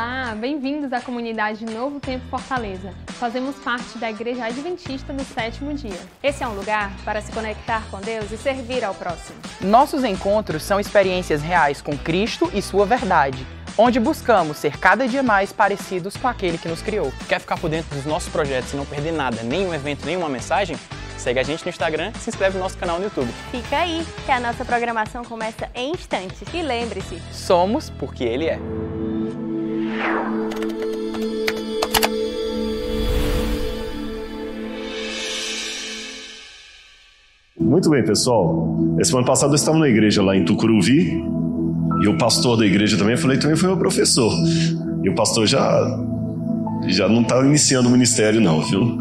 Olá, bem-vindos à comunidade Novo Tempo Fortaleza. Fazemos parte da Igreja Adventista do Sétimo Dia. Esse é um lugar para se conectar com Deus e servir ao próximo. Nossos encontros são experiências reais com Cristo e sua verdade, onde buscamos ser cada dia mais parecidos com aquele que nos criou. Quer ficar por dentro dos nossos projetos e não perder nada, nenhum evento, nenhuma mensagem? Segue a gente no Instagram e se inscreve no nosso canal no YouTube. Fica aí, que a nossa programação começa em instantes. E lembre-se, Somos porque Ele é. Muito bem, pessoal. Esse ano passado eu estava na igreja lá em Tucuruvi e o pastor da igreja também foi meu professor. E o pastor já não está iniciando o ministério não, viu?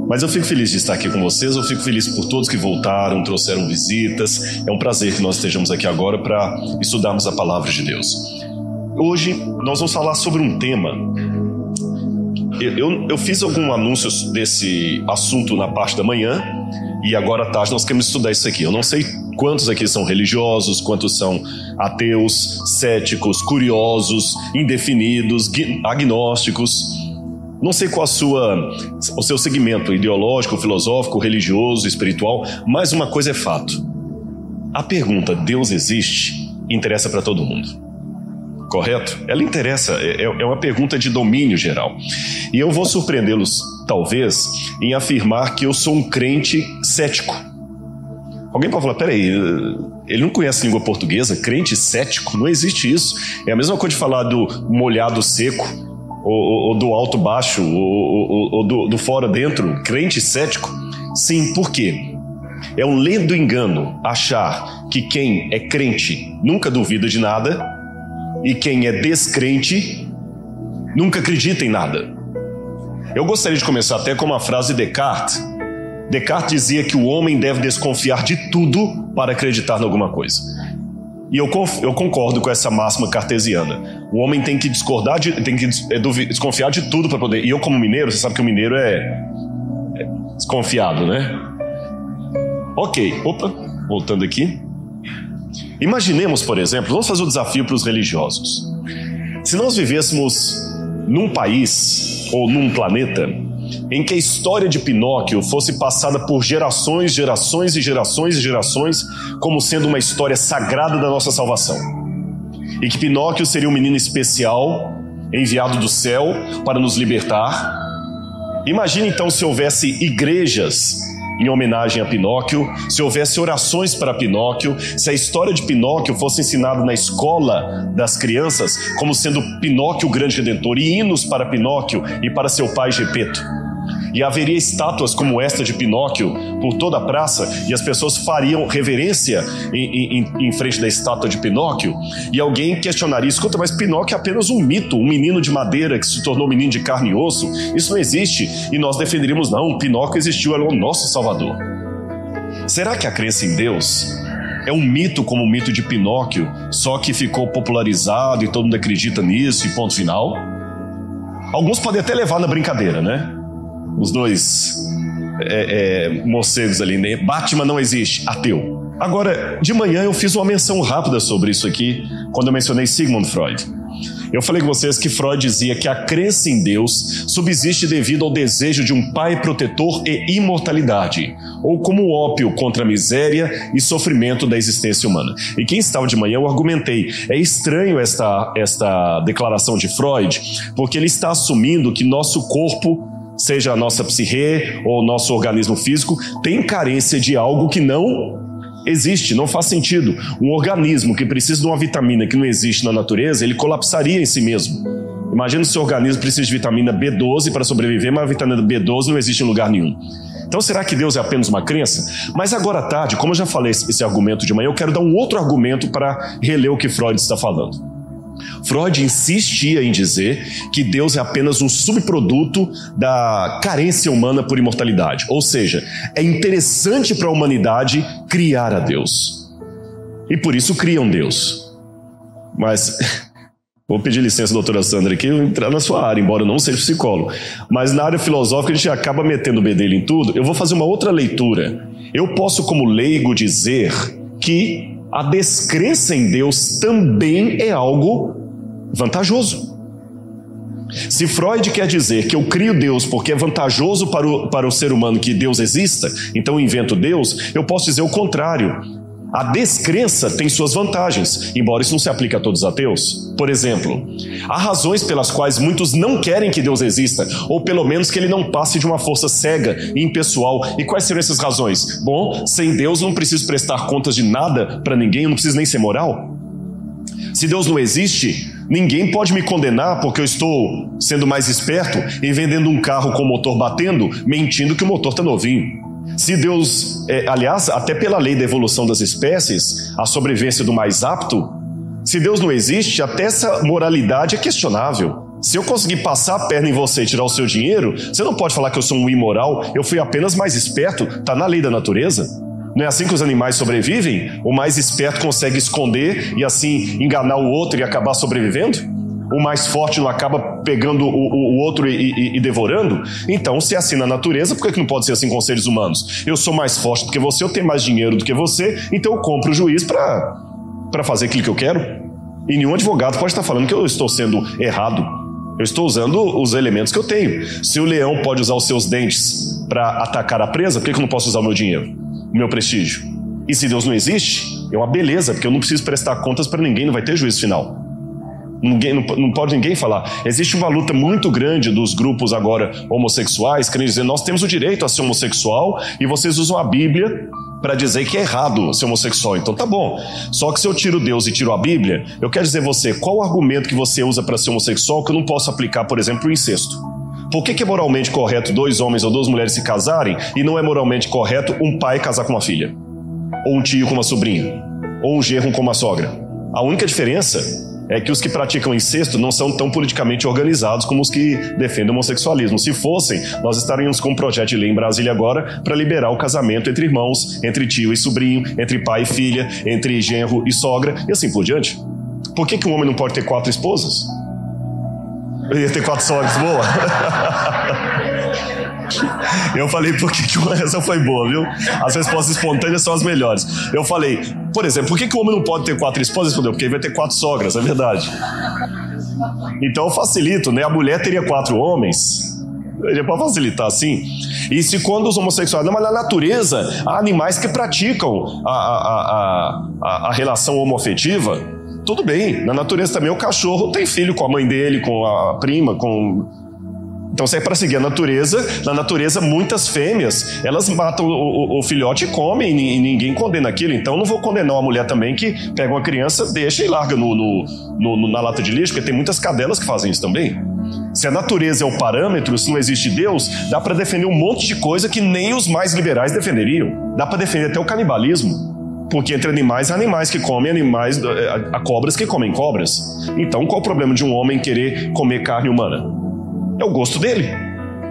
Mas eu fico feliz de estar aqui com vocês, eu fico feliz por todos que voltaram, trouxeram visitas. É um prazer que nós estejamos aqui agora para estudarmos a palavra de Deus. Hoje nós vamos falar sobre um tema. Eu fiz alguns anúncios desse assunto na parte da manhã e agora à tarde nós queremos estudar isso aqui. Eu não sei quantos aqui são religiosos, quantos são ateus, céticos, curiosos, indefinidos, agnósticos. Não sei qual o seu segmento ideológico, filosófico, religioso, espiritual, mas uma coisa é fato. A pergunta Deus existe interessa para todo mundo. Correto? Ela interessa, é uma pergunta de domínio geral. E eu vou surpreendê-los, talvez, em afirmar que eu sou um crente cético. Alguém pode falar, peraí, ele não conhece língua portuguesa? Crente cético? Não existe isso. É a mesma coisa de falar do molhado seco, ou do alto baixo, ou do fora dentro. Crente cético? Sim, por quê? É um ledo engano achar que quem é crente nunca duvida de nada e quem é descrente nunca acredita em nada. Eu gostaria de começar até com uma frase de Descartes. Descartes dizia que o homem deve desconfiar de tudo para acreditar em alguma coisa. E eu concordo com essa máxima cartesiana. O homem tem que desconfiar de tudo para poder... E eu, como mineiro, você sabe que o mineiro é desconfiado, né? Ok, voltando aqui. Imaginemos, por exemplo, vamos fazer o desafio para os religiosos. Se nós vivêssemos num país ou num planeta em que a história de Pinóquio fosse passada por gerações, gerações e gerações e gerações como sendo uma história sagrada da nossa salvação. E que Pinóquio seria um menino especial, enviado do céu para nos libertar. Imagine então se houvesse igrejas em homenagem a Pinóquio, se houvesse orações para Pinóquio, se a história de Pinóquio fosse ensinada na escola das crianças como sendo Pinóquio o grande redentor, e hinos para Pinóquio e para seu pai Gepeto. E haveria estátuas como esta de Pinóquio por toda a praça, e as pessoas fariam reverência em frente da estátua de Pinóquio, e alguém questionaria, escuta, mas Pinóquio é apenas um mito, um menino de madeira que se tornou menino de carne e osso, isso não existe. E nós defenderíamos, não, Pinóquio existiu, era o nosso Salvador. Será que a crença em Deus é um mito como o mito de Pinóquio, só que ficou popularizado e todo mundo acredita nisso e ponto final? Alguns podem até levar na brincadeira, né? Os dois morcegos ali, né? Batman não existe, ateu. Agora, de manhã eu fiz uma menção rápida sobre isso aqui, quando eu mencionei Sigmund Freud. Eu falei com vocês que Freud dizia que a crença em Deus subsiste devido ao desejo de um pai protetor e imortalidade, ou como ópio contra a miséria e sofrimento da existência humana. E quem estava de manhã, eu argumentei, é estranho esta declaração de Freud, porque ele está assumindo que nosso corpo, seja a nossa psique ou nosso organismo físico, tem carência de algo que não existe, não faz sentido. Um organismo que precisa de uma vitamina que não existe na natureza, ele colapsaria em si mesmo. Imagina se o organismo precisa de vitamina B12 para sobreviver, mas a vitamina B12 não existe em lugar nenhum. Então será que Deus é apenas uma crença? Mas agora à tarde, como eu já falei esse argumento de manhã, eu quero dar um outro argumento para reler o que Freud está falando. Freud insistia em dizer que Deus é apenas um subproduto da carência humana por imortalidade. Ou seja, é interessante para a humanidade criar a Deus. E por isso criam Deus. Mas, vou pedir licença, doutora Sandra, aqui, eu entrar na sua área, embora eu não seja psicólogo. Mas na área filosófica a gente acaba metendo o bedelho em tudo. Eu vou fazer uma outra leitura. Eu posso, como leigo, dizer que a descrença em Deus também é algo vantajoso. Se Freud quer dizer que eu crio Deus porque é vantajoso para o ser humano que Deus exista, então eu invento Deus, eu posso dizer o contrário. A descrença tem suas vantagens, embora isso não se aplique a todos os ateus. Por exemplo, há razões pelas quais muitos não querem que Deus exista, ou pelo menos que ele não passe de uma força cega e impessoal. E quais seriam essas razões? Bom, sem Deus eu não preciso prestar contas de nada para ninguém, eu não preciso nem ser moral. Se Deus não existe, ninguém pode me condenar porque eu estou sendo mais esperto e vendendo um carro com o motor batendo, mentindo que o motor está novinho. Se Deus, aliás, até pela lei da evolução das espécies, a sobrevivência do mais apto, se Deus não existe, até essa moralidade é questionável. Se eu conseguir passar a perna em você e tirar o seu dinheiro, você não pode falar que eu sou um imoral, eu fui apenas mais esperto, está na lei da natureza. Não é assim que os animais sobrevivem? O mais esperto consegue esconder e assim enganar o outro e acabar sobrevivendo? O mais forte não acaba pegando o outro e devorando? Então, se é assim na natureza, por que não pode ser assim com os seres humanos? Eu sou mais forte do que você, eu tenho mais dinheiro do que você, então eu compro o juiz para fazer aquilo que eu quero. E nenhum advogado pode estar falando que eu estou sendo errado. Eu estou usando os elementos que eu tenho. Se o leão pode usar os seus dentes para atacar a presa, por que eu não posso usar o meu dinheiro, o meu prestígio? E se Deus não existe, é uma beleza, porque eu não preciso prestar contas para ninguém, não vai ter juízo final. Não pode ninguém falar. Existe uma luta muito grande dos grupos agora homossexuais, querendo dizer, nós temos o direito a ser homossexual e vocês usam a Bíblia para dizer que é errado ser homossexual. Então tá bom. Só que se eu tiro Deus e tiro a Bíblia, eu quero dizer você, qual o argumento que você usa para ser homossexual que eu não posso aplicar, por exemplo, o incesto? Por que é moralmente correto 2 homens ou 2 mulheres se casarem e não é moralmente correto um pai casar com uma filha? Ou um tio com uma sobrinha? Ou um genro com uma sogra? A única diferença é que os que praticam incesto não são tão politicamente organizados como os que defendem o homossexualismo. Se fossem, nós estaríamos com um projeto de lei em Brasília agora para liberar o casamento entre irmãos, entre tio e sobrinho, entre pai e filha, entre genro e sogra, e assim por diante. Por que um homem não pode ter 4 esposas? Eu ia ter 4 sogras, boa. Eu falei, essa foi boa, viu? As respostas espontâneas são as melhores. Eu falei, por exemplo, por que o homem não pode ter 4 esposas? Porque ele vai ter 4 sogras, é verdade. Então eu facilito, né? A mulher teria 4 homens. É para facilitar assim. E se quando os homossexuais... Não, mas na natureza há animais que praticam a relação homoafetiva. Tudo bem, na natureza também o cachorro tem filho com a mãe dele, com a prima, com... Então, se é para seguir a natureza, na natureza muitas fêmeas, elas matam o filhote e comem e ninguém condena aquilo. Então, não vou condenar uma mulher também que pega uma criança, deixa e larga na lata de lixo, porque tem muitas cadelas que fazem isso também. Se a natureza é o parâmetro, se não existe Deus, dá para defender um monte de coisa que nem os mais liberais defenderiam. Dá para defender até o canibalismo. Porque entre animais há animais que comem animais, há cobras que comem cobras. Então, qual o problema de um homem querer comer carne humana? É o gosto dele.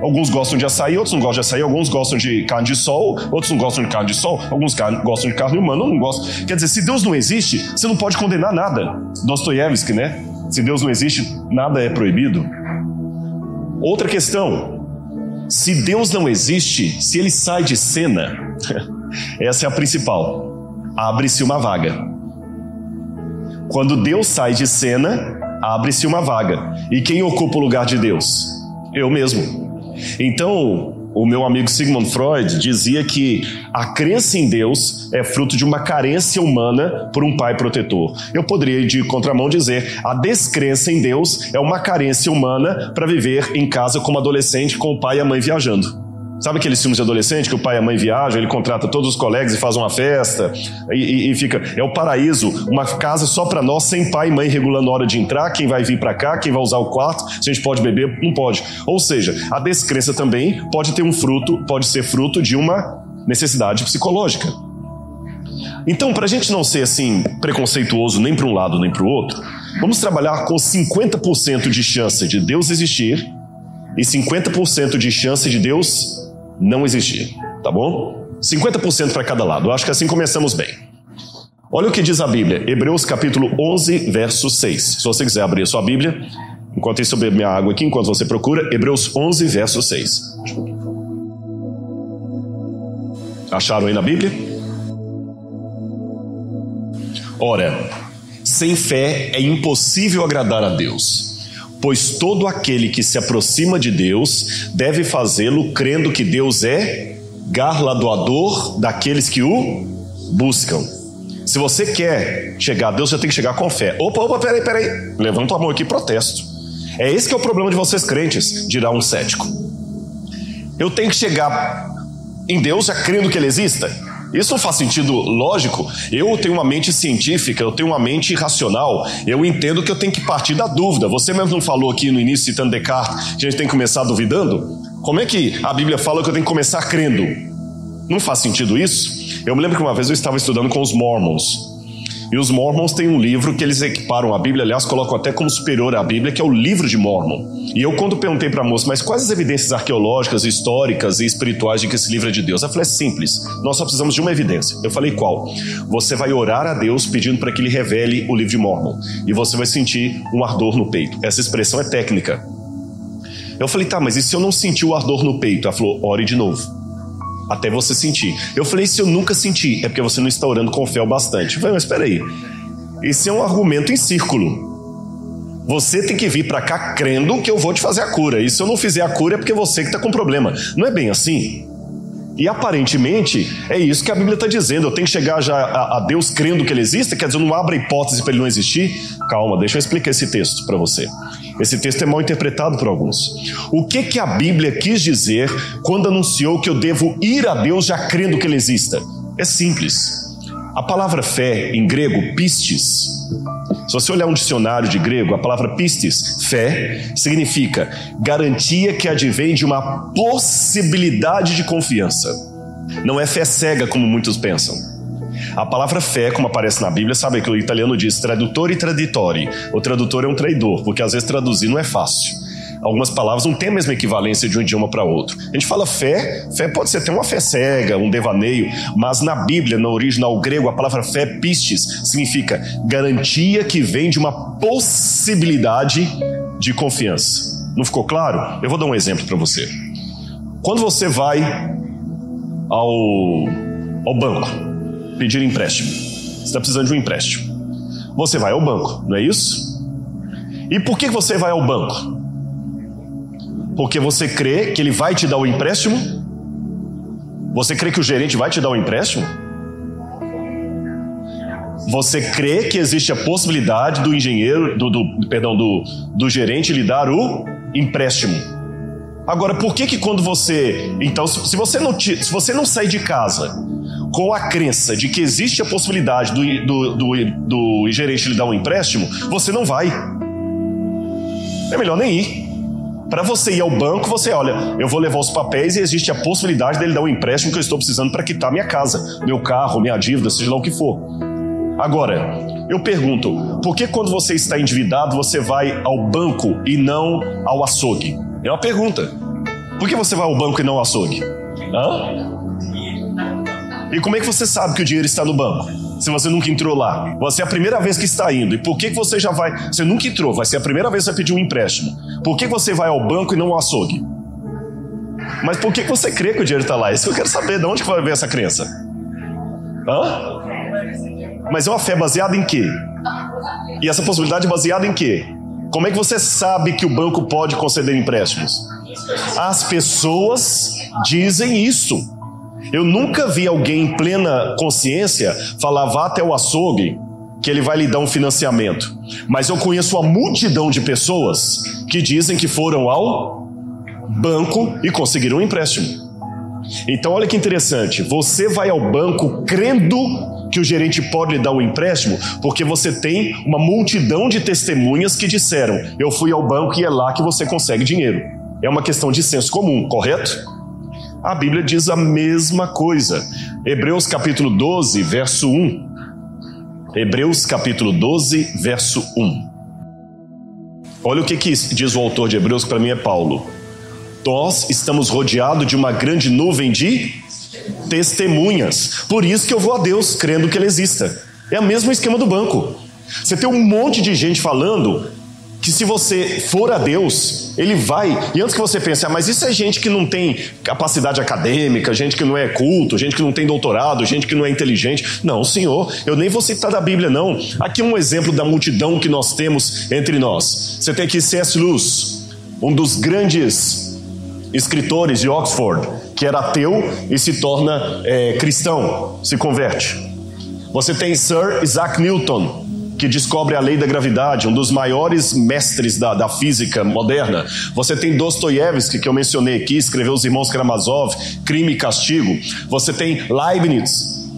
Alguns gostam de açaí, outros não gostam de açaí. Alguns gostam de carne de sol, outros não gostam de carne de sol. Alguns gostam de carne humana, não gostam. Quer dizer, se Deus não existe, você não pode condenar nada. Dostoiévski, né? Se Deus não existe, nada é proibido. Outra questão. Se Deus não existe, se ele sai de cena, essa é a principal. Abre-se uma vaga. Quando Deus sai de cena, abre-se uma vaga. E quem ocupa o lugar de Deus? Eu mesmo. Então, o meu amigo Sigmund Freud dizia que a crença em Deus é fruto de uma carência humana por um pai protetor. Eu poderia, de contramão, dizer a descrença em Deus é uma carência humana para viver em casa como adolescente com o pai e a mãe viajando. Sabe aqueles filmes de adolescente que o pai e a mãe viajam, ele contrata todos os colegas e faz uma festa e fica... É o paraíso, uma casa só para nós, sem pai e mãe regulando a hora de entrar, quem vai vir para cá, quem vai usar o quarto, se a gente pode beber, não pode. Ou seja, a descrença também pode ser fruto de uma necessidade psicológica. Então, para a gente não ser assim preconceituoso nem para um lado nem para o outro, vamos trabalhar com 50% de chance de Deus existir e 50% de chance de Deus não existir, tá bom? 50% para cada lado. Eu acho que assim começamos bem. Olha o que diz a Bíblia, Hebreus capítulo 11, verso 6. Se você quiser abrir a sua Bíblia, enquanto isso eu bebo minha água aqui, enquanto você procura, Hebreus 11, verso 6. Acharam aí na Bíblia? Ora, sem fé é impossível agradar a Deus, Pois todo aquele que se aproxima de Deus deve fazê-lo crendo que Deus é galardoador daqueles que o buscam. Se você quer chegar a Deus, já tem que chegar com fé. Opa, peraí. Levanta a mão aqui e protesto. É esse que é o problema de vocês crentes, dirá um cético. Eu tenho que chegar em Deus já crendo que Ele exista? Isso não faz sentido lógico. Eu tenho uma mente científica, eu tenho uma mente racional. Eu entendo que eu tenho que partir da dúvida. Você mesmo não falou aqui no início, citando Descartes, que a gente tem que começar duvidando? Como é que a Bíblia fala que eu tenho que começar crendo? Não faz sentido isso? Eu me lembro que uma vez eu estava estudando com os Mormons. E os Mormons têm um livro que eles equiparam a Bíblia, aliás, colocam até como superior à Bíblia, que é o livro de Mormon. E eu, quando perguntei para a moça, mas quais as evidências arqueológicas, históricas e espirituais de que esse livro é de Deus? Ela falou, é simples, nós só precisamos de uma evidência. Eu falei, qual? Você vai orar a Deus pedindo para que Ele revele o livro de Mormon. E você vai sentir um ardor no peito. Essa expressão é técnica. Eu falei, tá, mas e se eu não sentir o ardor no peito? Ela falou, ore de novo. Até você sentir. Eu falei, se eu nunca senti, é porque você não está orando com fé o bastante. Eu falei, mas espera aí. Esse é um argumento em círculo. Você tem que vir para cá crendo que eu vou te fazer a cura. E se eu não fizer a cura é porque você que está com problema. Não é bem assim? E aparentemente é isso que a Bíblia está dizendo. Eu tenho que chegar já a Deus crendo que Ele exista? Quer dizer, eu não abro a hipótese para Ele não existir? Calma, deixa eu explicar esse texto para você. Esse texto é mal interpretado por alguns. O que a Bíblia quis dizer quando anunciou que eu devo ir a Deus já crendo que Ele exista? É simples. A palavra fé, em grego, pistis. Se você olhar um dicionário de grego, a palavra pistis, fé, significa garantia que advém de uma possibilidade de confiança. Não é fé cega, como muitos pensam. A palavra fé, como aparece na Bíblia, sabe que o italiano diz tradutor e traditori. O tradutor é um traidor, porque às vezes traduzir não é fácil. Algumas palavras não têm a mesma equivalência de um idioma para outro. A gente fala fé pode ser até uma fé cega, um devaneio, mas na Bíblia, no original grego, a palavra fé, pistis, significa garantia que vem de uma possibilidade de confiança. Não ficou claro? Eu vou dar um exemplo para você. Quando você vai ao banco pedir empréstimo, você está precisando de um empréstimo. Você vai ao banco, não é isso? E por que você vai ao banco? Porque você crê que ele vai te dar o empréstimo? Você crê que o gerente vai te dar o empréstimo? Você crê que existe a possibilidade do engenheiro, do gerente lhe dar o empréstimo? Agora, por que quando você... Então, se você não sair de casa com a crença de que existe a possibilidade do gerente lhe dar um empréstimo, você não vai. É melhor nem ir. Para você ir ao banco, você olha, eu vou levar os papéis e existe a possibilidade dele dar um empréstimo que eu estou precisando para quitar minha casa, meu carro, minha dívida, seja lá o que for. Agora, eu pergunto, por que quando você está endividado, você vai ao banco e não ao açougue? É uma pergunta. Por que você vai ao banco e não ao açougue? E como é que você sabe que o dinheiro está no banco? Se você nunca entrou lá. Você é a primeira vez que está indo. E por que você já vai... Você nunca entrou, vai ser a primeira vez que você vai pedir um empréstimo. Por que você vai ao banco e não ao açougue? Mas por que você crê que o dinheiro está lá? Isso que eu quero saber. De onde que vai ver essa crença? Mas é uma fé baseada em quê? E essa possibilidade é baseada em quê? Como é que você sabe que o banco pode conceder empréstimos? As pessoas dizem isso. Eu nunca vi alguém em plena consciência falar, vá até o açougue, que ele vai lhe dar um financiamento. Mas eu conheço uma multidão de pessoas que dizem que foram ao banco e conseguiram um empréstimo. Então olha que interessante, você vai ao banco crendo que o gerente pode lhe dar um empréstimo, porque você tem uma multidão de testemunhas que disseram, eu fui ao banco e é lá que você consegue dinheiro. É uma questão de senso comum, correto? A Bíblia diz a mesma coisa. Hebreus capítulo 12, verso 1. Hebreus capítulo 12, verso 1. Olha o que diz o autor de Hebreus, que para mim é Paulo. Nós estamos rodeados de uma grande nuvem de testemunhas. Por isso que eu vou a Deus, crendo que Ele exista. É o mesmo esquema do banco. Você tem um monte de gente falando que se você for a Deus, Ele vai, e antes que você pense, mas isso é gente que não tem capacidade acadêmica, gente que não é culto, gente que não tem doutorado, gente que não é inteligente. Não, Senhor, eu nem vou citar da Bíblia não. Aqui um exemplo da multidão que nós temos entre nós. Você tem aqui C.S. Lewis, um dos grandes escritores de Oxford, que era ateu e se torna cristão, se converte. Você tem Sir Isaac Newton, que descobre a lei da gravidade, um dos maiores mestres da física moderna. Você tem Dostoiévski, que eu mencionei aqui, escreveu Os Irmãos Karamazov, Crime e Castigo. Você tem Leibniz.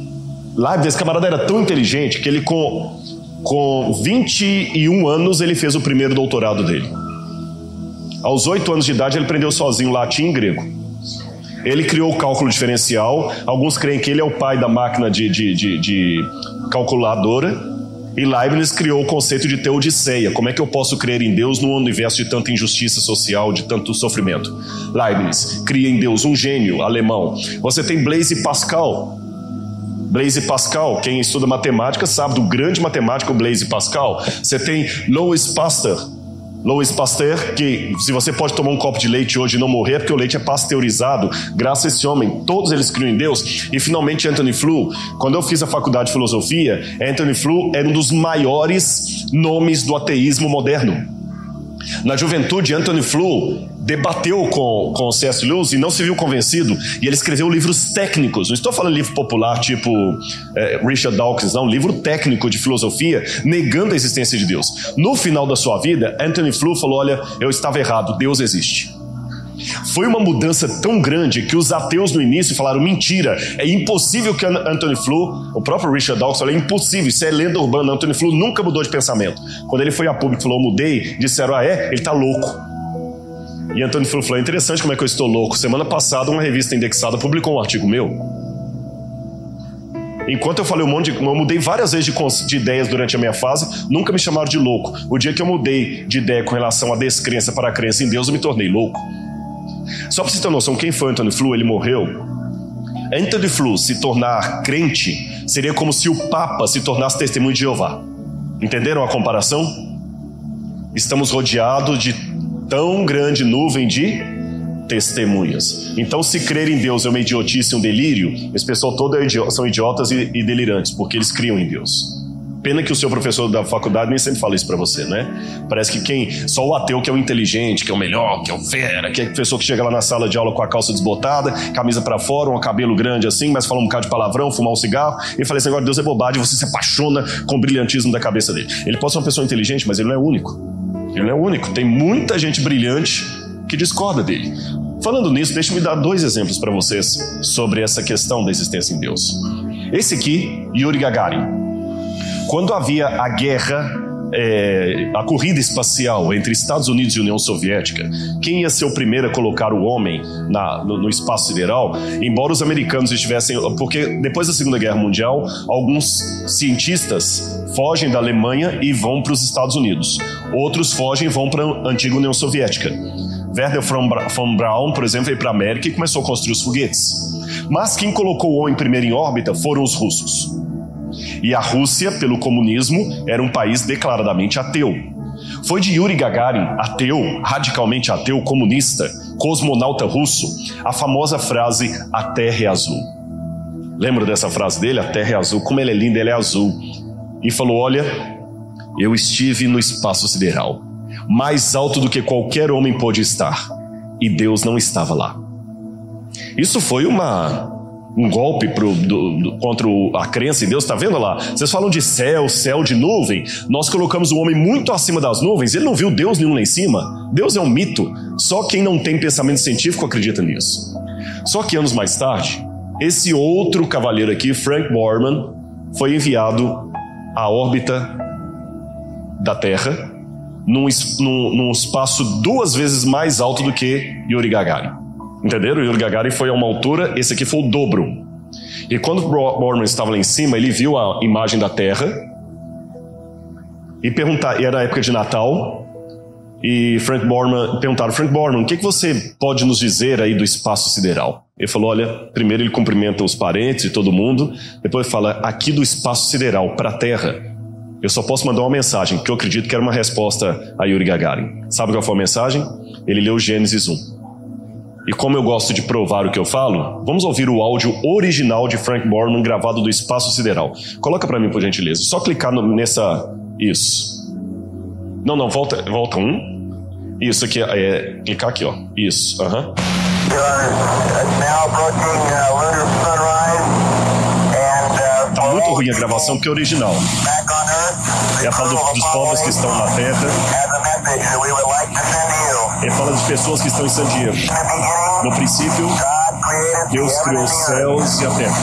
Esse camarada era tão inteligente que ele com 21 anos ele fez o primeiro doutorado dele. Aos 8 anos de idade ele aprendeu sozinho latim e grego. Ele criou o cálculo diferencial. Alguns creem que ele é o pai da máquina de calculadora. E Leibniz criou o conceito de teodiceia. Como é que eu posso crer em Deus num universo de tanta injustiça social, de tanto sofrimento? Leibniz cria em Deus, um gênio alemão. Você tem Blaise Pascal. Blaise Pascal, quem estuda matemática sabe do grande matemático Blaise Pascal. Você tem Louis Pasteur. Louis Pasteur, que se você pode tomar um copo de leite hoje e não morrer, é porque o leite é pasteurizado, graças a esse homem. Todos eles criam em Deus. E finalmente Anthony Flew. Quando eu fiz a faculdade de filosofia, Anthony Flew era um dos maiores nomes do ateísmo moderno. Na juventude, Anthony Flew debateu com C.S. Lewis e não se viu convencido, e ele escreveu livros técnicos. Não estou falando livro popular tipo Richard Dawkins, não, livro técnico de filosofia, negando a existência de Deus. No final da sua vida, Anthony Flew falou, olha, eu estava errado, Deus existe. Foi uma mudança tão grande que os ateus no início falaram, mentira, é impossível que Anthony Flew, o próprio Richard Dawkins falou, é impossível, isso é lenda urbana. Anthony Flew nunca mudou de pensamento. Quando ele foi a público e falou, mudei, disseram, ele tá louco. E Anthony Flew falou, é interessante como é que eu estou louco. Semana passada uma revista indexada publicou um artigo meu. Enquanto eu falei eu mudei várias vezes de ideias durante a minha fase, nunca me chamaram de louco. O dia que eu mudei de ideia com relação à descrença para a crença em Deus, eu me tornei louco. Só para você ter noção, quem foi Anthony Flew? Ele morreu. Anthony Flew se tornar crente seria como se o Papa se tornasse testemunho de Jeová. Entenderam a comparação? Estamos rodeados de tão grande nuvem de testemunhas. Então, se crer em Deus é uma idiotice, um delírio, esse pessoal todo são idiotas e delirantes, porque eles criam em Deus. Pena que o seu professor da faculdade nem sempre fala isso pra você, né? Parece que só o ateu que é o inteligente, que é o melhor, que é o fera, que é a pessoa que chega lá na sala de aula com a calça desbotada, camisa pra fora, um cabelo grande assim, mas fala um bocado de palavrão, fumar um cigarro, e fala assim, agora Deus é bobagem, você se apaixona com o brilhantismo da cabeça dele. Ele pode ser uma pessoa inteligente, mas ele não é único. Ele não é único. Tem muita gente brilhante que discorda dele. Falando nisso, deixa-me dar 2 exemplos para vocês sobre essa questão da existência em Deus. Esse aqui, Yuri Gagarin. Quando havia a guerra, a corrida espacial entre Estados Unidos e União Soviética, quem ia ser o primeiro a colocar o homem no espaço sideral, embora os americanos estivessem... Porque depois da Segunda Guerra Mundial, alguns cientistas fogem da Alemanha e vão para os Estados Unidos. Outros fogem e vão para a antiga União Soviética. Werner von Braun, por exemplo, veio para a América e começou a construir os foguetes. Mas quem colocou o homem primeiro em órbita foram os russos. E a Rússia, pelo comunismo, era um país declaradamente ateu. Foi de Yuri Gagarin, ateu, radicalmente ateu, comunista, cosmonauta russo, a famosa frase, a Terra é azul. Lembra dessa frase dele? A Terra é azul, como ela é linda, ela é azul. E falou, olha, eu estive no espaço sideral, mais alto do que qualquer homem pôde estar, e Deus não estava lá. Isso foi um golpe contra a crença em Deus, tá vendo lá? Vocês falam de céu de nuvem. Nós colocamos o homem muito acima das nuvens. Ele não viu Deus nenhum lá em cima. Deus é um mito. Só quem não tem pensamento científico acredita nisso. Só que anos mais tarde, esse outro cavalheiro aqui, Frank Borman, foi enviado à órbita da Terra num espaço 2 vezes mais alto do que Yuri Gagarin. Entenderam? O Yuri Gagarin foi a uma altura, esse aqui foi o dobro. E quando Borman estava lá em cima, ele viu a imagem da Terra e era a época de Natal, e perguntaram, Frank Borman, o que você pode nos dizer aí do espaço sideral? Ele falou, olha, primeiro ele cumprimenta os parentes e todo mundo, depois ele fala, aqui do espaço sideral para a Terra, Eu só posso mandar uma mensagem, que eu acredito que era uma resposta a Yuri Gagarin. Sabe qual foi a mensagem? Ele leu Gênesis 1. E como eu gosto de provar o que eu falo, vamos ouvir o áudio original de Frank Borman gravado do Espaço Sideral. Coloca pra mim, por gentileza. Só clicar nessa... Isso. Não, volta um. Isso aqui é... Clicar aqui, ó. Isso, aham. Tá muito ruim a gravação porque é original. Ele fala dos povos que estão na Terra. Ele fala de pessoas que estão em San Diego. No princípio, Deus criou os céus e a terra.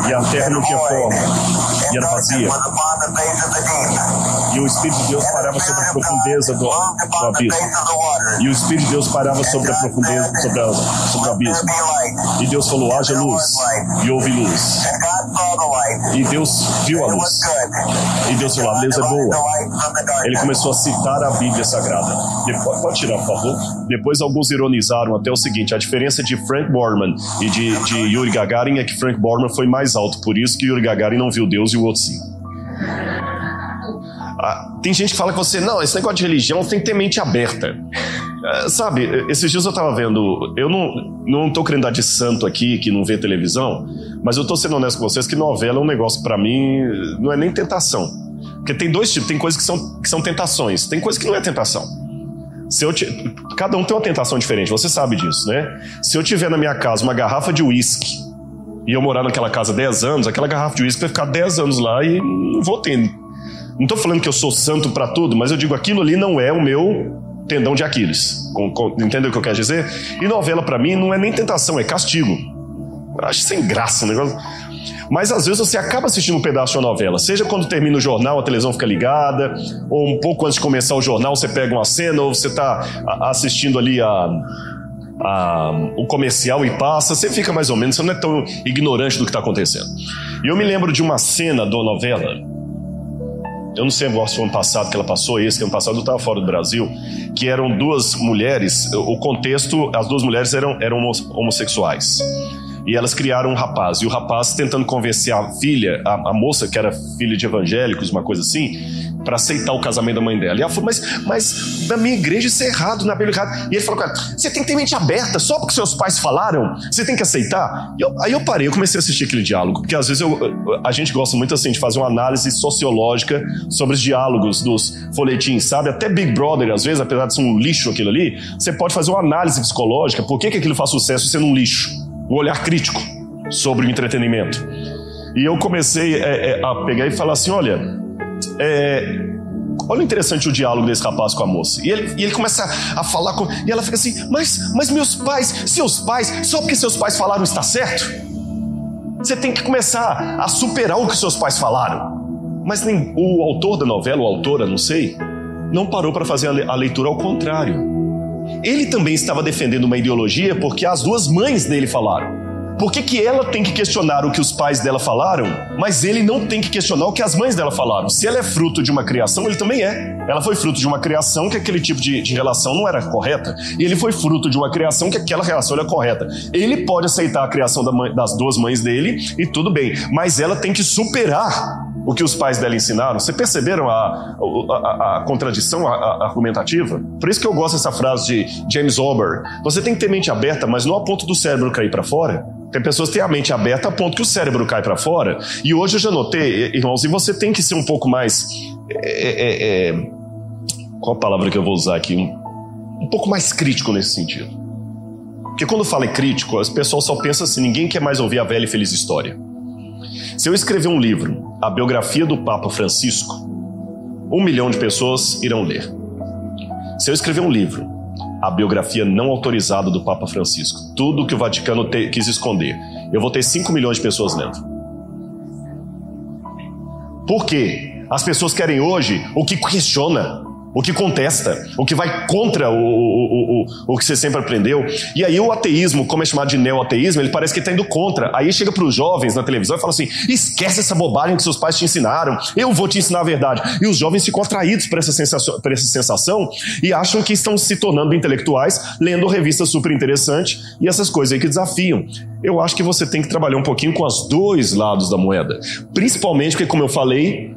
E a terra não tinha forma, e era vazia. E o Espírito de Deus parava sobre a profundeza do abismo. E o Espírito de Deus parava sobre a profundeza, sobre o abismo. E Deus falou, haja luz. E houve luz. E Deus viu a luz. E Deus falou, a luz é boa. Ele começou a citar a Bíblia Sagrada. Pode tirar, por favor. Depois alguns ironizaram até o seguinte, a diferença de Frank Borman e de Yuri Gagarin é que Frank Borman foi mais alto, por isso que Yuri Gagarin não viu Deus e o outro sim. Tem gente que fala que você, não, esse negócio de religião tem que ter mente aberta. Sabe, esses dias eu tava vendo, eu não tô querendo dar de santo aqui, que não vê televisão, mas eu tô sendo honesto com vocês que novela é um negócio que pra mim não é nem tentação. Porque tem dois tipos, tem coisas que são tentações, tem coisas que não é tentação. Cada um tem uma tentação diferente, você sabe disso, né? Se eu tiver na minha casa uma garrafa de uísque e eu morar naquela casa 10 anos, aquela garrafa de uísque vai ficar 10 anos lá e não vou ter. Não tô falando que eu sou santo pra tudo, mas eu digo, aquilo ali não é o meu tendão de Aquiles. Entendeu o que eu quero dizer? E novela pra mim não é nem tentação, é castigo. Eu acho sem graça o negócio. Mas às vezes você acaba assistindo um pedaço de uma novela, seja quando termina o jornal, a televisão fica ligada, ou um pouco antes de começar o jornal você pega uma cena, ou você está assistindo ali o comercial e passa, você fica mais ou menos, você não é tão ignorante do que está acontecendo. E eu me lembro de uma cena de uma novela, eu não sei se foi ano passado que ela passou, esse ano passado eu estava fora do Brasil, que eram duas mulheres, o contexto, as duas mulheres eram homossexuais. E elas criaram um rapaz, e o rapaz tentando convencer a filha, a moça que era filha de evangélicos, uma coisa assim, para aceitar o casamento da mãe dela. E ela falou, mas na minha igreja isso é errado, na Bíblia é errado. E ele falou, cara, você tem que ter mente aberta, só porque seus pais falaram, você tem que aceitar. Aí eu parei, eu comecei a assistir aquele diálogo, porque às vezes a gente gosta muito assim de fazer uma análise sociológica sobre os diálogos dos folhetins, sabe? Até Big Brother, às vezes, apesar de ser um lixo aquilo ali, você pode fazer uma análise psicológica, por que aquilo faz sucesso sendo um lixo? O olhar crítico sobre o entretenimento. E eu comecei a pegar e falar assim, olha interessante o diálogo desse rapaz com a moça. E ele começa a falar e ela fica assim, mas meus pais, seus pais, só porque seus pais falaram está certo? Você tem que começar a superar o que seus pais falaram. Mas nem o autor da novela, ou autora, não sei, não parou para fazer a leitura ao contrário. Ele também estava defendendo uma ideologia porque as duas mães dele falaram. Por que ela tem que questionar o que os pais dela falaram, mas ele não tem que questionar o que as mães dela falaram? Se ela é fruto de uma criação, ele também é. Ela foi fruto de uma criação que aquele tipo de relação não era correta. E ele foi fruto de uma criação que aquela relação era correta. Ele pode aceitar a criação das duas mães dele e tudo bem. Mas ela tem que superar o que os pais dela ensinaram. Vocês perceberam a contradição argumentativa? Por isso que eu gosto dessa frase de James Ober. Você tem que ter mente aberta, mas não a ponto do cérebro cair para fora. Tem pessoas que têm a mente aberta a ponto que o cérebro cai para fora. E hoje eu já notei, irmãos, e você tem que ser um pouco mais... qual a palavra que eu vou usar aqui? Um pouco mais crítico nesse sentido. Porque quando fala em crítico, as pessoas só pensam assim, ninguém quer mais ouvir a velha e feliz história. Se eu escrever um livro, a biografia do Papa Francisco, 1 milhão de pessoas irão ler. Se eu escrever um livro, a biografia não autorizada do Papa Francisco, tudo que o Vaticano quis esconder, eu vou ter 5 milhões de pessoas lendo. Por quê? As pessoas querem hoje o que questiona. o que contesta, o que vai contra o que você sempre aprendeu. E aí o ateísmo, como é chamado de neo-ateísmo, ele parece que está indo contra. Aí chega para os jovens na televisão e fala assim: esquece essa bobagem que seus pais te ensinaram, eu vou te ensinar a verdade. E os jovens ficam atraídos por essa sensação e acham que estão se tornando intelectuais, lendo revista super interessante e essas coisas aí que desafiam. Eu acho que você tem que trabalhar um pouquinho com os dois lados da moeda. Principalmente porque, como eu falei,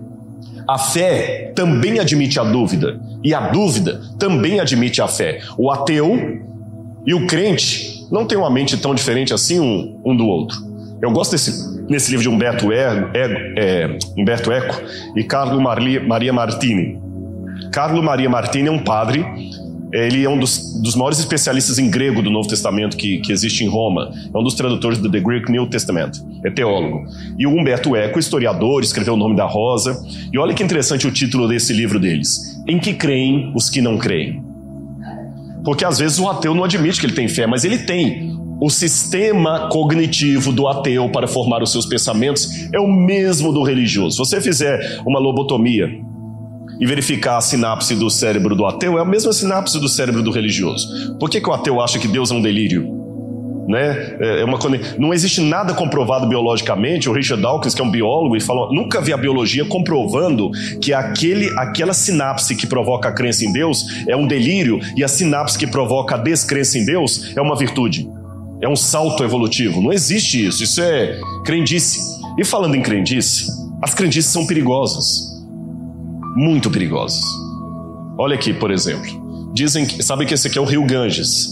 a fé também admite a dúvida, e a dúvida também admite a fé. O ateu e o crente não têm uma mente tão diferente assim um do outro. Eu gosto desse livro de Umberto Eco e Carlo Maria Martini. Carlo Maria Martini é um padre. Ele é um dos maiores especialistas em grego do Novo Testamento que existe em Roma. É um dos tradutores do The Greek New Testament. É teólogo. E o Umberto Eco, historiador, escreveu O Nome da Rosa. E olha que interessante o título desse livro deles: Em que creem os que não creem? Porque às vezes o ateu não admite que ele tem fé, mas ele tem. O sistema cognitivo do ateu para formar os seus pensamentos é o mesmo do religioso. Se você fizer uma lobotomia e verificar a sinapse do cérebro do ateu, é a mesma sinapse do cérebro do religioso. Por que o ateu acha que Deus é um delírio? Né? Não existe nada comprovado biologicamente. O Richard Dawkins, que é um biólogo, ele fala: nunca vi a biologia comprovando que aquela sinapse que provoca a crença em Deus é um delírio, e a sinapse que provoca a descrença em Deus é uma virtude. É um salto evolutivo. Não existe isso. Isso é crendice. E falando em crendice, as crendices são perigosas. Muito perigosas. Olha aqui, por exemplo. Sabem que esse aqui é o rio Ganges.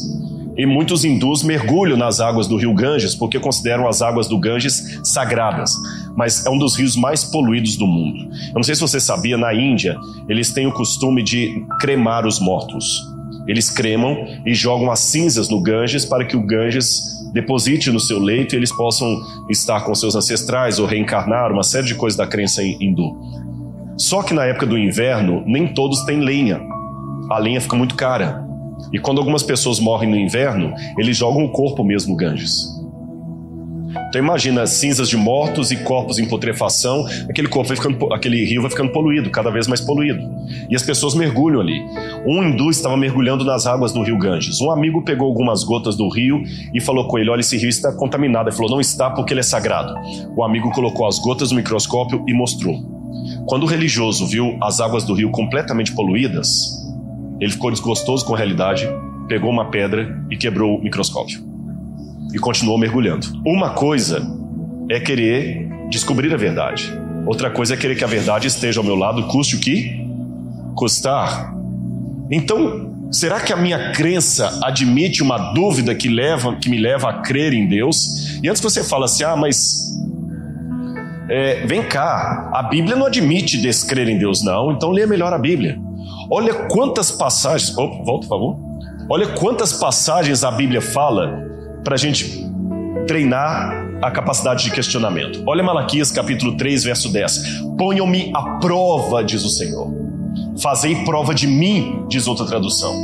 E muitos hindus mergulham nas águas do rio Ganges porque consideram as águas do Ganges sagradas. Mas é um dos rios mais poluídos do mundo. Eu não sei se você sabia, na Índia, eles têm o costume de cremar os mortos. Eles cremam e jogam as cinzas no Ganges para que o Ganges deposite no seu leito e eles possam estar com seus ancestrais ou reencarnar, uma série de coisas da crença hindu. Só que na época do inverno, nem todos têm lenha. A lenha fica muito cara. E quando algumas pessoas morrem no inverno, eles jogam o corpo mesmo no Ganges. Então imagina cinzas de mortos e corpos em putrefação, aquele rio vai ficando poluído, cada vez mais poluído. E as pessoas mergulham ali. Um hindu estava mergulhando nas águas do rio Ganges. Um amigo pegou algumas gotas do rio e falou com ele: olha, esse rio está contaminado. Ele falou: não está, porque ele é sagrado. O amigo colocou as gotas no microscópio e mostrou. Quando o religioso viu as águas do rio completamente poluídas, ele ficou desgostoso com a realidade, pegou uma pedra e quebrou o microscópio. E continuou mergulhando. Uma coisa é querer descobrir a verdade. Outra coisa é querer que a verdade esteja ao meu lado, custe o que custar. Então, será que a minha crença admite uma dúvida que me leva a crer em Deus? E antes que você fale assim: mas vem cá, a Bíblia não admite descrer em Deus, não. Então lê melhor a Bíblia. Olha quantas passagens... volta, por favor. Olha quantas passagens a Bíblia fala para a gente treinar a capacidade de questionamento. Olha Malaquias capítulo 3, verso 10. Ponham-me à prova, diz o Senhor. Fazei prova de mim, diz outra tradução.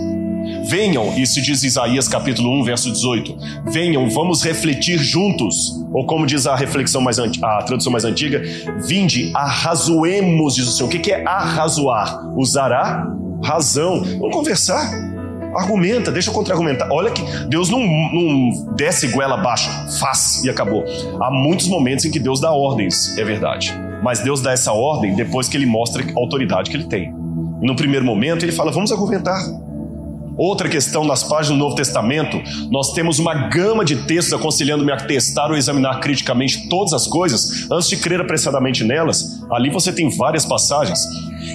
Venham, isso diz Isaías capítulo 1, verso 18. Venham, vamos refletir juntos. Ou como diz a tradução mais antiga, vinde, arrazoemos, diz o Senhor. O que é arrazoar? Usar a razão. Vamos conversar. Argumenta, deixa eu contra-argumentar. Olha que Deus não desce goela abaixo, faz e acabou. Há muitos momentos em que Deus dá ordens, é verdade. Mas Deus dá essa ordem depois que Ele mostra a autoridade que Ele tem. E no primeiro momento Ele fala: vamos argumentar. Outra questão, nas páginas do Novo Testamento, nós temos uma gama de textos aconselhando-me a testar ou examinar criticamente todas as coisas antes de crer apressadamente nelas. Ali você tem várias passagens.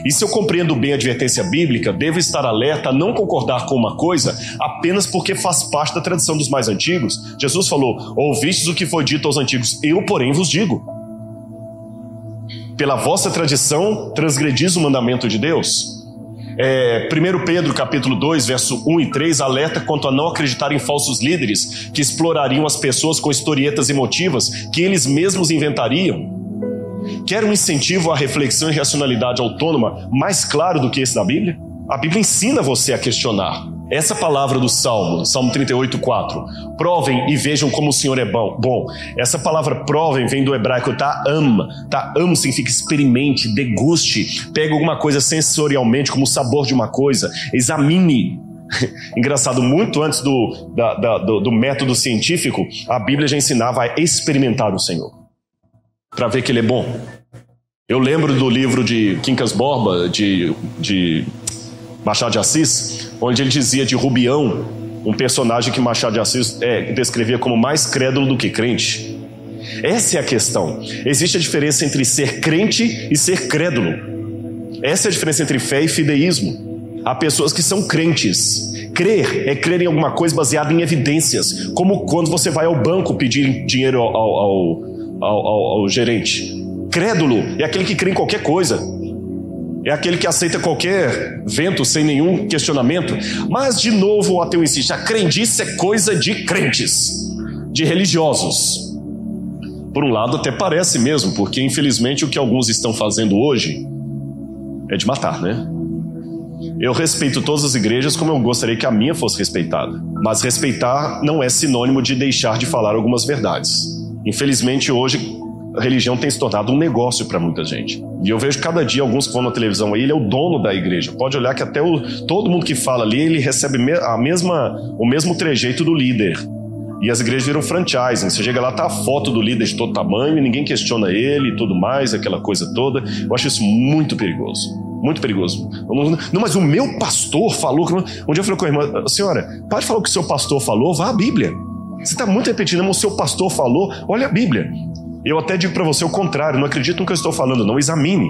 E se eu compreendo bem a advertência bíblica, devo estar alerta a não concordar com uma coisa apenas porque faz parte da tradição dos mais antigos. Jesus falou: ouvistes o que foi dito aos antigos, eu, porém, vos digo. Pela vossa tradição, transgredis o mandamento de Deus. 1 Pedro capítulo 2, verso 1 e 3 alerta quanto a não acreditar em falsos líderes que explorariam as pessoas com historietas emotivas que eles mesmos inventariam. Quer um incentivo à reflexão e racionalidade autônoma mais claro do que esse da Bíblia? A Bíblia ensina você a questionar. Essa palavra do Salmo 38:4, provem e vejam como o Senhor é bom. Essa palavra provem vem do hebraico ta'am. Ta'am significa experimente, deguste, pegue alguma coisa sensorialmente, como o sabor de uma coisa, examine. Engraçado, muito antes do método científico, a Bíblia já ensinava a experimentar o Senhor, para ver que Ele é bom. Eu lembro do livro de Quincas Borba, de Machado de Assis, onde ele dizia de Rubião, um personagem que Machado de Assis descrevia como mais crédulo do que crente. Essa é a questão. Existe a diferença entre ser crente e ser crédulo. Essa é a diferença entre fé e fideísmo. Há pessoas que são crentes. Crer é crer em alguma coisa baseada em evidências, como quando você vai ao banco pedir dinheiro ao gerente. Crédulo é aquele que crê em qualquer coisa. É aquele que aceita qualquer vento sem nenhum questionamento. Mas, de novo, o ateu insiste: a crendice é coisa de crentes, de religiosos. Por um lado, até parece mesmo, porque, infelizmente, o que alguns estão fazendo hoje é de matar, né? Eu respeito todas as igrejas como eu gostaria que a minha fosse respeitada. Mas respeitar não é sinônimo de deixar de falar algumas verdades. Infelizmente, hoje, a religião tem se tornado um negócio para muita gente. E eu vejo cada dia alguns que vão na televisão aí, ele é o dono da igreja. Pode olhar que até todo mundo que fala ali, ele recebe o mesmo trejeito do líder. E as igrejas viram franchising. Você chega lá, tá a foto do líder de todo tamanho, e ninguém questiona ele e tudo mais, aquela coisa toda. Eu acho isso muito perigoso. Muito perigoso. Não, mas o meu pastor falou... Um dia eu falei com a irmã: senhora, pode falar o que o seu pastor falou, vá à Bíblia. Você está muito repetindo, mas o seu pastor falou, olha a Bíblia. Eu até digo para você o contrário, não acredito no que eu estou falando, não, examine.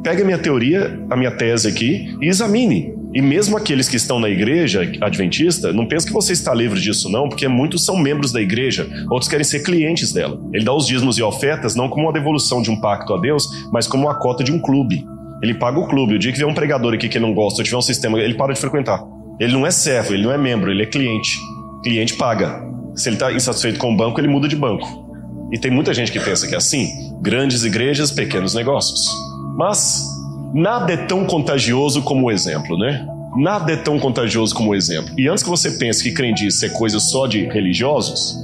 Pegue a minha teoria, a minha tese aqui e examine. E mesmo aqueles que estão na igreja adventista, não pense que você está livre disso não, porque muitos são membros da igreja, outros querem ser clientes dela. Ele dá os dízimos e ofertas não como uma devolução de um pacto a Deus, mas como uma cota de um clube. Ele paga o clube. O dia que vier um pregador aqui que não gosta, ou tiver um sistema, ele para de frequentar. Ele não é servo, ele não é membro, ele é cliente. Cliente paga. Se ele está insatisfeito com o banco, ele muda de banco. E tem muita gente que pensa que é assim: grandes igrejas, pequenos negócios. Mas nada é tão contagioso como o exemplo, né? Nada é tão contagioso como o exemplo. E antes que você pense que crendice é coisa só de religiosos,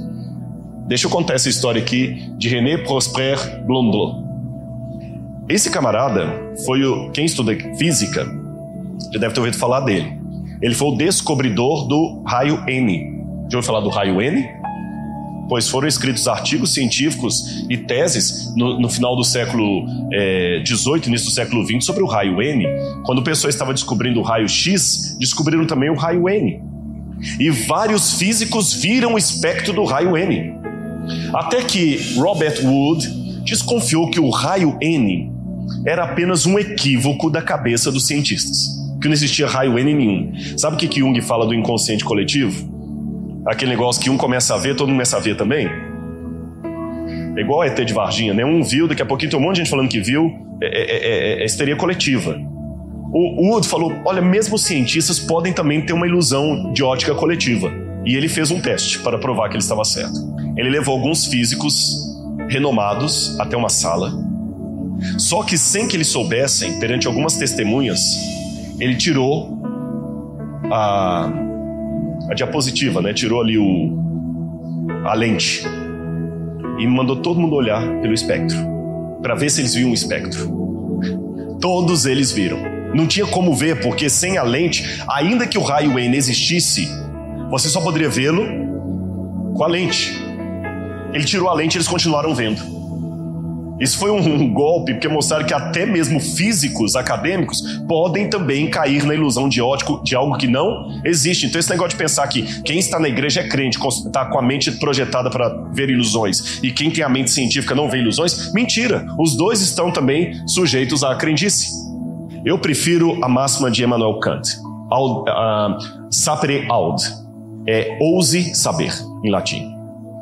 deixa eu contar essa história aqui de René Prosper Blondeau. Esse camarada foi quem estuda física já deve ter ouvido falar dele. Ele foi o descobridor do raio N. Já ouviu falar do raio N? Pois foram escritos artigos científicos e teses no final do século XVIII, início do século XX, sobre o raio N. Quando o pessoal estava descobrindo o raio X, descobriram também o raio N. E vários físicos viram o espectro do raio N. Até que Robert Wood desconfiou que o raio N era apenas um equívoco da cabeça dos cientistas, que não existia raio N nenhum. Sabe o que Jung fala do inconsciente coletivo? Aquele negócio que um começa a ver, todo mundo começa a ver também. É igual a ET de Varginha, né? Um viu, daqui a pouquinho tem um monte de gente falando que viu. É histeria coletiva. O Wood falou: olha, mesmo os cientistas podem também ter uma ilusão de ótica coletiva. E ele fez um teste para provar que ele estava certo. Ele levou alguns físicos renomados até uma sala. Só que sem que eles soubessem, perante algumas testemunhas, ele tirou a diapositiva, né? Tirou ali a lente e mandou todo mundo olhar pelo espectro para ver se eles viam o espectro. Todos eles viram. Não tinha como ver, porque sem a lente, ainda que o raio N existisse, você só poderia vê-lo com a lente. Ele tirou a lente e eles continuaram vendo. Isso foi um golpe, porque mostraram que até mesmo físicos acadêmicos podem também cair na ilusão de algo que não existe. Então esse negócio de pensar que quem está na igreja é crente, está com a mente projetada para ver ilusões, e quem tem a mente científica não vê ilusões, mentira. Os dois estão também sujeitos à crendice. Eu prefiro a máxima de Immanuel Kant, sapere aud, ouse saber, em latim.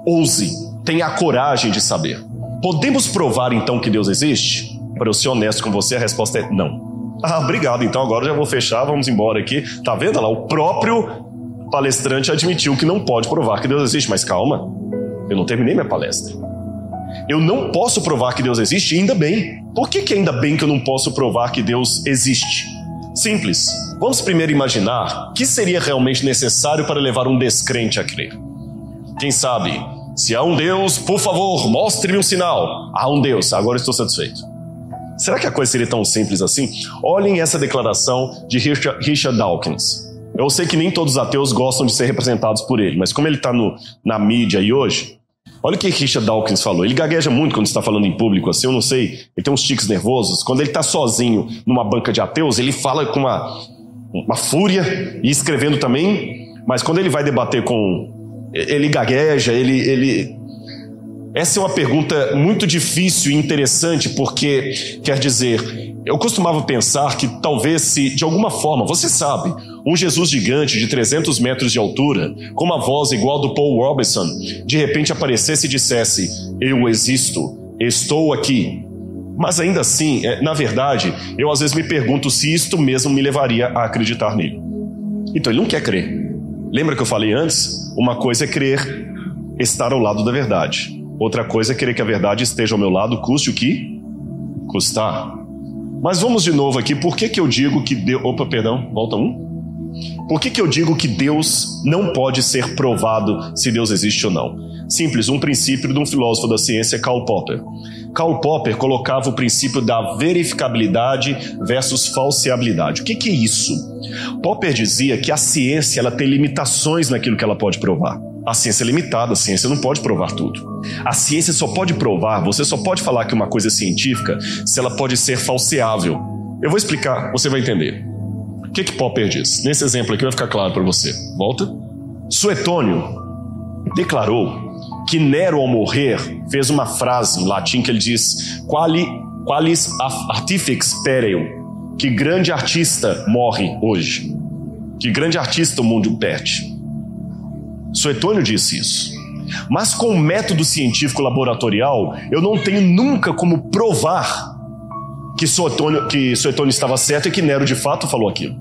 Ouse, tenha a coragem de saber. Podemos provar então que Deus existe? Para eu ser honesto com você, a resposta é não. Obrigado, então agora já vou fechar, vamos embora aqui. Tá vendo lá? O próprio palestrante admitiu que não pode provar que Deus existe, mas calma, eu não terminei minha palestra. Eu não posso provar que Deus existe, e ainda bem. Por que ainda bem que eu não posso provar que Deus existe? Simples. Vamos primeiro imaginar o que seria realmente necessário para levar um descrente a crer. Quem sabe, se há um Deus, por favor, mostre-me um sinal. Há um Deus, agora estou satisfeito. Será que a coisa seria tão simples assim? Olhem essa declaração de Richard Dawkins. Eu sei que nem todos os ateus gostam de ser representados por ele, mas como ele está na mídia aí hoje, olha o que Richard Dawkins falou. Ele gagueja muito quando está falando em público, assim, eu não sei, ele tem uns tiques nervosos. Quando ele está sozinho numa banca de ateus, ele fala com uma fúria e escrevendo também, mas quando ele vai debater ele gagueja, Essa é uma pergunta muito difícil e interessante, porque, quer dizer, eu costumava pensar que talvez se, de alguma forma, você sabe, um Jesus gigante de 300 metros de altura, com uma voz igual do Paul Robeson, de repente aparecesse e dissesse, eu existo, estou aqui. Mas ainda assim, na verdade, eu às vezes me pergunto se isto mesmo me levaria a acreditar nele. Então ele não quer crer. Lembra que eu falei antes? Uma coisa é crer, estar ao lado da verdade. Outra coisa é querer que a verdade esteja ao meu lado, custe o que custar. Mas vamos de novo aqui, por que eu digo que Deus... volta um. Por que eu digo que Deus não pode ser provado se Deus existe ou não? Simples, um princípio de um filósofo da ciência, Karl Popper. Karl Popper colocava o princípio da verificabilidade versus falseabilidade. O que é isso? Popper dizia que a ciência ela tem limitações naquilo que ela pode provar. A ciência é limitada, a ciência não pode provar tudo. A ciência só pode provar, você só pode falar que uma coisa é científica se ela pode ser falseável. Eu vou explicar, você vai entender. O que Popper diz? Nesse exemplo aqui vai ficar claro para você. Volta. Suetônio declarou que Nero, ao morrer, fez uma frase em latim que ele diz qualis artifex pereo, que grande artista morre hoje, que grande artista o mundo perde. Suetônio disse isso. Mas com o método científico laboratorial, eu não tenho nunca como provar que Suetônio estava certo e que Nero de fato falou aquilo.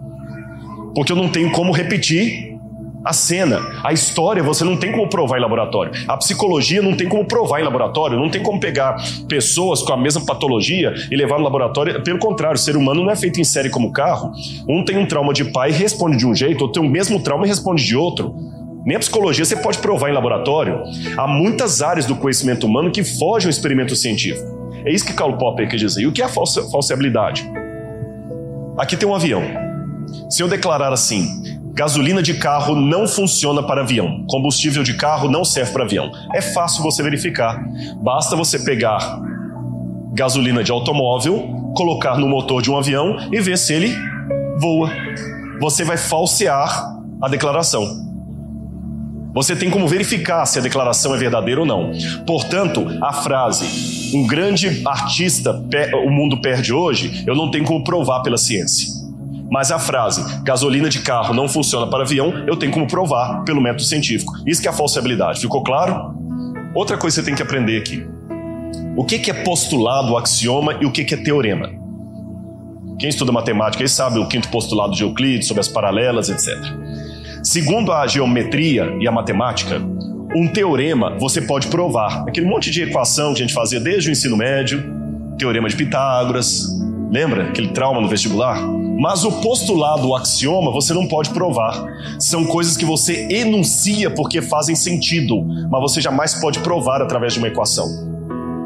Porque eu não tenho como repetir a cena. A história você não tem como provar em laboratório. A psicologia não tem como provar em laboratório. Não tem como pegar pessoas com a mesma patologia e levar no laboratório. Pelo contrário, o ser humano não é feito em série como carro. Um tem um trauma de pai e responde de um jeito, outro tem o mesmo trauma e responde de outro. Nem a psicologia você pode provar em laboratório. Há muitas áreas do conhecimento humano que fogem ao experimento científico. É isso que Karl Popper quer dizer. E o que é a falseabilidade? Aqui tem um avião. Se eu declarar assim, gasolina de carro não funciona para avião, combustível de carro não serve para avião, é fácil você verificar. Basta você pegar gasolina de automóvel, colocar no motor de um avião e ver se ele voa. Você vai falsear a declaração. Você tem como verificar se a declaração é verdadeira ou não. Portanto, a frase, um grande artista o mundo perde hoje, eu não tenho como provar pela ciência. Mas a frase, gasolina de carro não funciona para avião, eu tenho como provar pelo método científico. Isso que é a falseabilidade. Ficou claro? Outra coisa que você tem que aprender aqui. O que é postulado, axioma e o que é teorema? Quem estuda matemática aí sabe o quinto postulado de Euclides, sobre as paralelas, etc. Segundo a geometria e a matemática, um teorema você pode provar. Aquele monte de equação que a gente fazia desde o ensino médio, teorema de Pitágoras, lembra? Aquele trauma no vestibular? Mas o postulado, o axioma, você não pode provar. São coisas que você enuncia porque fazem sentido, mas você jamais pode provar através de uma equação.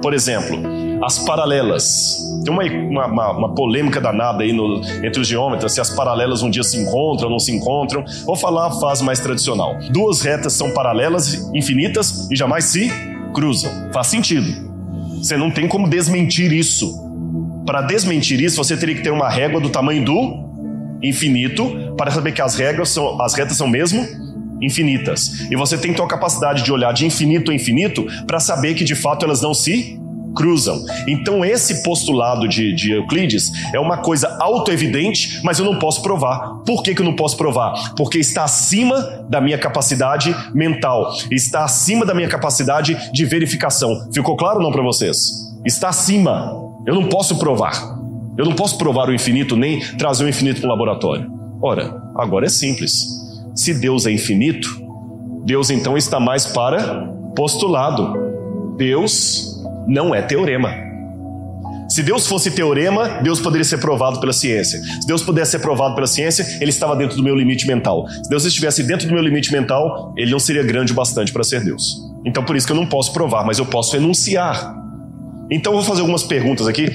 Por exemplo, as paralelas. Tem uma polêmica danada aí entre os geômetras, se as paralelas um dia se encontram ou não se encontram. Vou falar a fase mais tradicional. Duas retas são paralelas, infinitas e jamais se cruzam. Faz sentido. Você não tem como desmentir isso. Para desmentir isso, você teria que ter uma régua do tamanho do infinito para saber que as retas são mesmo infinitas. E você tem que ter uma capacidade de olhar de infinito a infinito para saber que de fato elas não se cruzam. Então esse postulado de Euclides é uma coisa autoevidente, mas eu não posso provar. Por que eu não posso provar? Porque está acima da minha capacidade mental, está acima da minha capacidade de verificação. Ficou claro ou não para vocês? Está acima. Eu não posso provar. Eu não posso provar o infinito, nem trazer o infinito para o laboratório. Ora, agora é simples. Se Deus é infinito, Deus então está mais para postulado. Deus não é teorema. Se Deus fosse teorema, Deus poderia ser provado pela ciência. Se Deus pudesse ser provado pela ciência, ele estava dentro do meu limite mental. Se Deus estivesse dentro do meu limite mental, ele não seria grande o bastante para ser Deus. Então por isso que eu não posso provar, mas eu posso enunciar. Então eu vou fazer algumas perguntas aqui.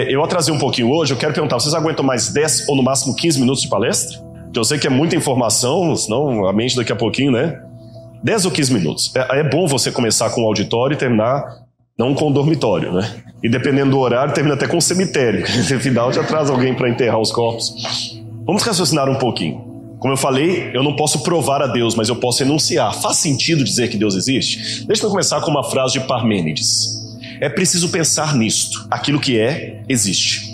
Eu atrasei um pouquinho hoje, eu quero perguntar, vocês aguentam mais 10 ou no máximo 15 minutos de palestra? Eu sei que é muita informação, senão a mente daqui a pouquinho, né? 10 ou 15 minutos. É bom você começar com o auditório e terminar, não com o dormitório, né? E dependendo do horário, termina até com o cemitério. No final, já traz alguém para enterrar os corpos. Vamos raciocinar um pouquinho. Como eu falei, eu não posso provar a Deus, mas eu posso enunciar. Faz sentido dizer que Deus existe? Deixa eu começar com uma frase de Parmênides. É preciso pensar nisto. Aquilo que é, existe.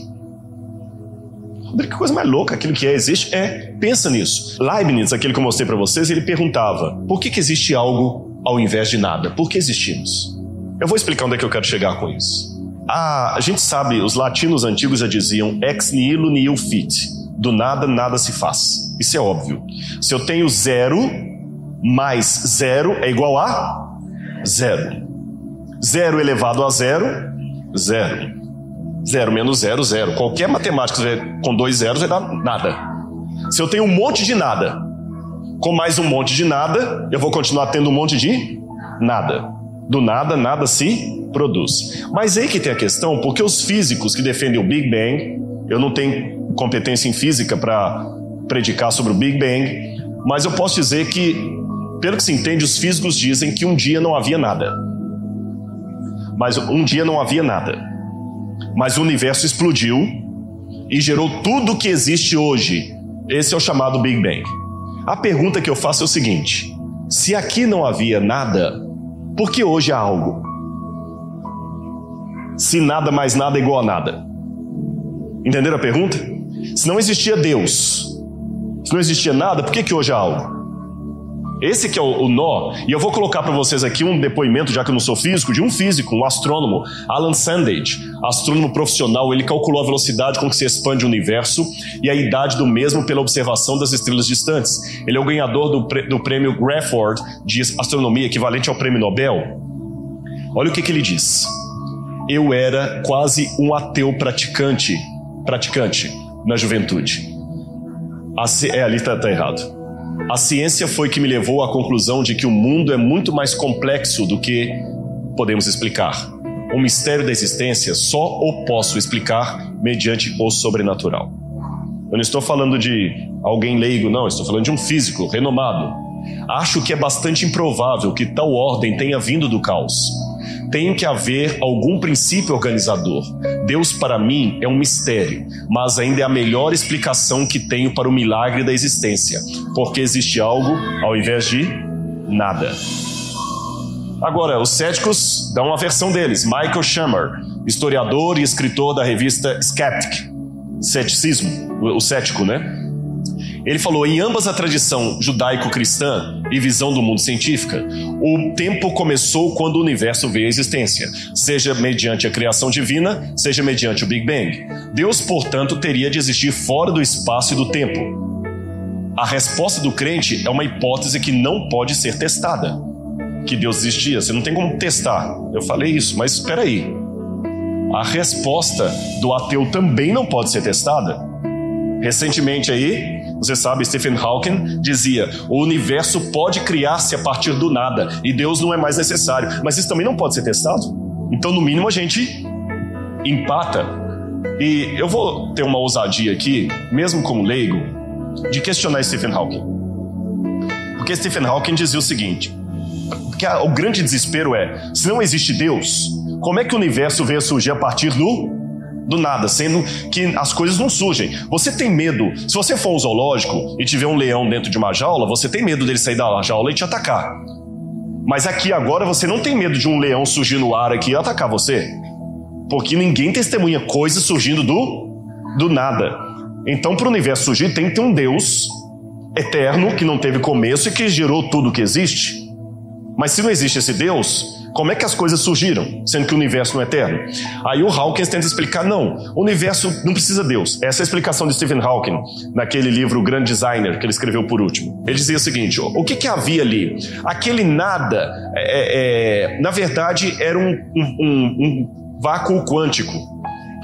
Que coisa mais louca, aquilo que é, existe, pensa nisso. Leibniz, aquele que eu mostrei para vocês, ele perguntava, por que existe algo ao invés de nada? Por que existimos? Eu vou explicar onde é que eu quero chegar com isso. A gente sabe, os latinos antigos já diziam ex nihilo nihil fit. Do nada, nada se faz. Isso é óbvio. Se eu tenho 0 mais 0 é igual a 0. 0 elevado a 0, 0. 0 menos 0, 0. Qualquer matemática com 2 zeros vai dar nada. Se eu tenho um monte de nada, com mais um monte de nada, eu vou continuar tendo um monte de nada. Do nada, nada se produz. Mas aí que tem a questão, porque os físicos que defendem o Big Bang, eu não tenho competência em física para predicar sobre o Big Bang, mas eu posso dizer que, pelo que se entende, os físicos dizem que um dia não havia nada. Mas um dia não havia nada. Mas o universo explodiu e gerou tudo o que existe hoje. Esse é o chamado Big Bang. A pergunta que eu faço é o seguinte: se aqui não havia nada, por que hoje há algo? Se nada mais nada é igual a nada. Entenderam a pergunta? Se não existia Deus, se não existia nada, por que hoje há algo? Esse que é o nó. E eu vou colocar para vocês aqui um depoimento, já que eu não sou físico, de um físico, um astrônomo, Alan Sandage, astrônomo profissional. Ele calculou a velocidade com que se expande o universo e a idade do mesmo pela observação das estrelas distantes. Ele é o ganhador do prêmio Grafford de astronomia, equivalente ao prêmio Nobel. Olha o que ele diz. Eu era quase um ateu praticante na juventude. Ali está errado. A ciência foi que me levou à conclusão de que o mundo é muito mais complexo do que podemos explicar. O mistério da existência só o posso explicar mediante o sobrenatural. Eu não estou falando de alguém leigo, não. Estou falando de um físico renomado. Acho que é bastante improvável que tal ordem tenha vindo do caos. Tem que haver algum princípio organizador. Deus, para mim, é um mistério, mas ainda é a melhor explicação que tenho para o milagre da existência, porque existe algo ao invés de nada. Agora, os céticos dão uma versão deles. Michael Shermer, historiador e escritor da revista Skeptic, Ceticismo, o cético, né? Ele falou, em ambas a tradição judaico-cristã e visão do mundo científica, o tempo começou quando o universo veio à existência, seja mediante a criação divina, seja mediante o Big Bang. Deus, portanto, teria de existir fora do espaço e do tempo. A resposta do crente é uma hipótese que não pode ser testada. Que Deus existia, você não tem como testar. Eu falei isso, mas espera aí. A resposta do ateu também não pode ser testada. Recentemente aí, você sabe, Stephen Hawking dizia, o universo pode criar-se a partir do nada e Deus não é mais necessário. Mas isso também não pode ser testado. Então, no mínimo, a gente empata. E eu vou ter uma ousadia aqui, mesmo como leigo, de questionar Stephen Hawking. Porque Stephen Hawking dizia o seguinte, que o grande desespero é, se não existe Deus, como é que o universo veio a surgir a partir do nada, sendo que as coisas não surgem. Você tem medo, se você for um zoológico e tiver um leão dentro de uma jaula, você tem medo dele sair da jaula e te atacar. Mas aqui agora você não tem medo de um leão surgir no ar aqui e atacar você. Porque ninguém testemunha coisas surgindo do nada. Então, para o universo surgir, tem que ter um Deus eterno, que não teve começo e que gerou tudo que existe. Mas se não existe esse Deus, como é que as coisas surgiram, sendo que o universo não é eterno? Aí o Hawking tenta explicar, não, o universo não precisa de Deus. Essa é a explicação de Stephen Hawking, naquele livro O Grande Designer, que ele escreveu por último. Ele dizia o seguinte, o que havia ali? Aquele nada, na verdade, era um vácuo quântico.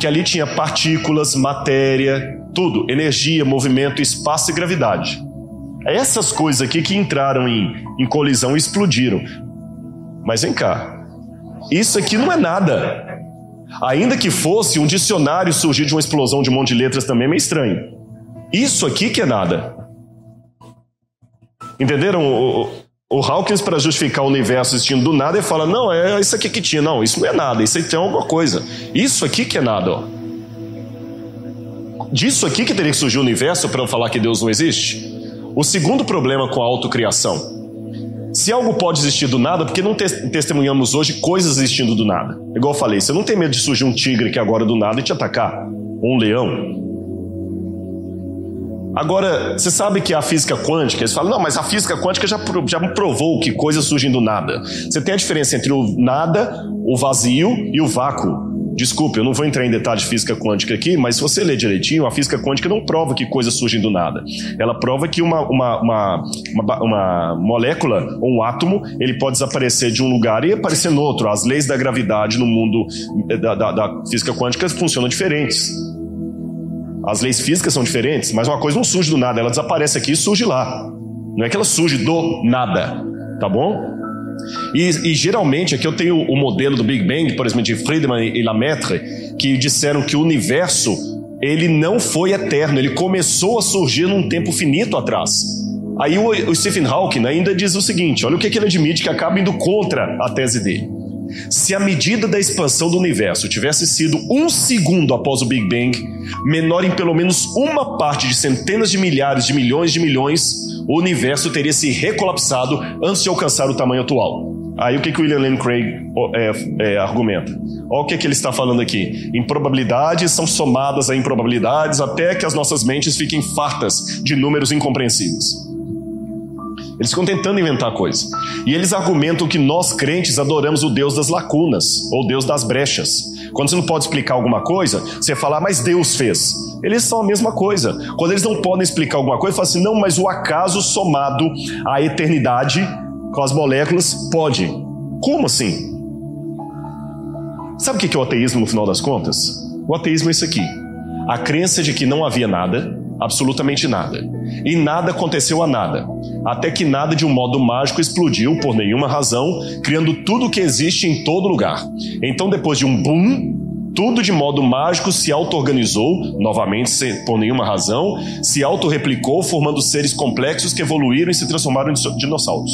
que ali tinha partículas, matéria, tudo, energia, movimento, espaço e gravidade. Essas coisas aqui que entraram em colisão e explodiram. Mas vem cá, isso aqui não é nada. Ainda que fosse um dicionário surgir de uma explosão de um monte de letras também é meio estranho. Isso aqui que é nada. Entenderam? O Hawkins, para justificar o universo existindo do nada, ele fala, não, é isso aqui que tinha. Não, isso não é nada, isso aí tem alguma coisa. Isso aqui que é nada, ó. Disso aqui que teria que surgir o universo para eu falar que Deus não existe? O segundo problema com a autocriação. Se algo pode existir do nada, por que não testemunhamos hoje coisas existindo do nada? Igual eu falei, você não tem medo de surgir um tigre que agora do nada e te atacar? Ou um leão? Agora, você sabe que a física quântica, eles falam, não, mas a física quântica já provou que coisas surgem do nada. Você tem a diferença entre o nada, o vazio e o vácuo. Desculpe, eu não vou entrar em detalhes de física quântica aqui, mas se você ler direitinho, a física quântica não prova que coisas surgem do nada. Ela prova que uma molécula ou um átomo, ele pode desaparecer de um lugar e aparecer no outro. As leis da gravidade no mundo da física quântica funcionam diferentes. As leis físicas são diferentes, mas uma coisa não surge do nada, ela desaparece aqui e surge lá. Não é que ela surge do nada, tá bom? E geralmente, aqui eu tenho o modelo do Big Bang, por exemplo, de Friedman e Lemaitre, que disseram que o universo, ele não foi eterno, ele começou a surgir num tempo finito atrás. Aí o Stephen Hawking ainda diz o seguinte, olha o que ele admite que acaba indo contra a tese dele. Se a medida da expansão do universo tivesse sido 1 segundo após o Big Bang, menor em pelo menos uma parte de centenas de milhares de milhões, o universo teria se recolapsado antes de alcançar o tamanho atual. Aí o que William Lane Craig argumenta? Olha o que ele está falando aqui. Improbabilidades são somadas a improbabilidades até que as nossas mentes fiquem fartas de números incompreensíveis. Eles ficam tentando inventar coisas. E eles argumentam que nós crentes adoramos o Deus das lacunas, ou Deus das brechas. Quando você não pode explicar alguma coisa, você fala, mas Deus fez. Eles são a mesma coisa. Quando eles não podem explicar alguma coisa, fala assim, não, mas o acaso somado à eternidade com as moléculas pode. Como assim? Sabe o que é o ateísmo no final das contas? O ateísmo é isso aqui. A crença de que não havia nada, absolutamente nada. E nada aconteceu a nada. Até que nada de um modo mágico explodiu por nenhuma razão, criando tudo o que existe em todo lugar. Então, depois de um boom, tudo de modo mágico se auto-organizou, novamente por nenhuma razão, se auto-replicou, formando seres complexos que evoluíram e se transformaram em dinossauros.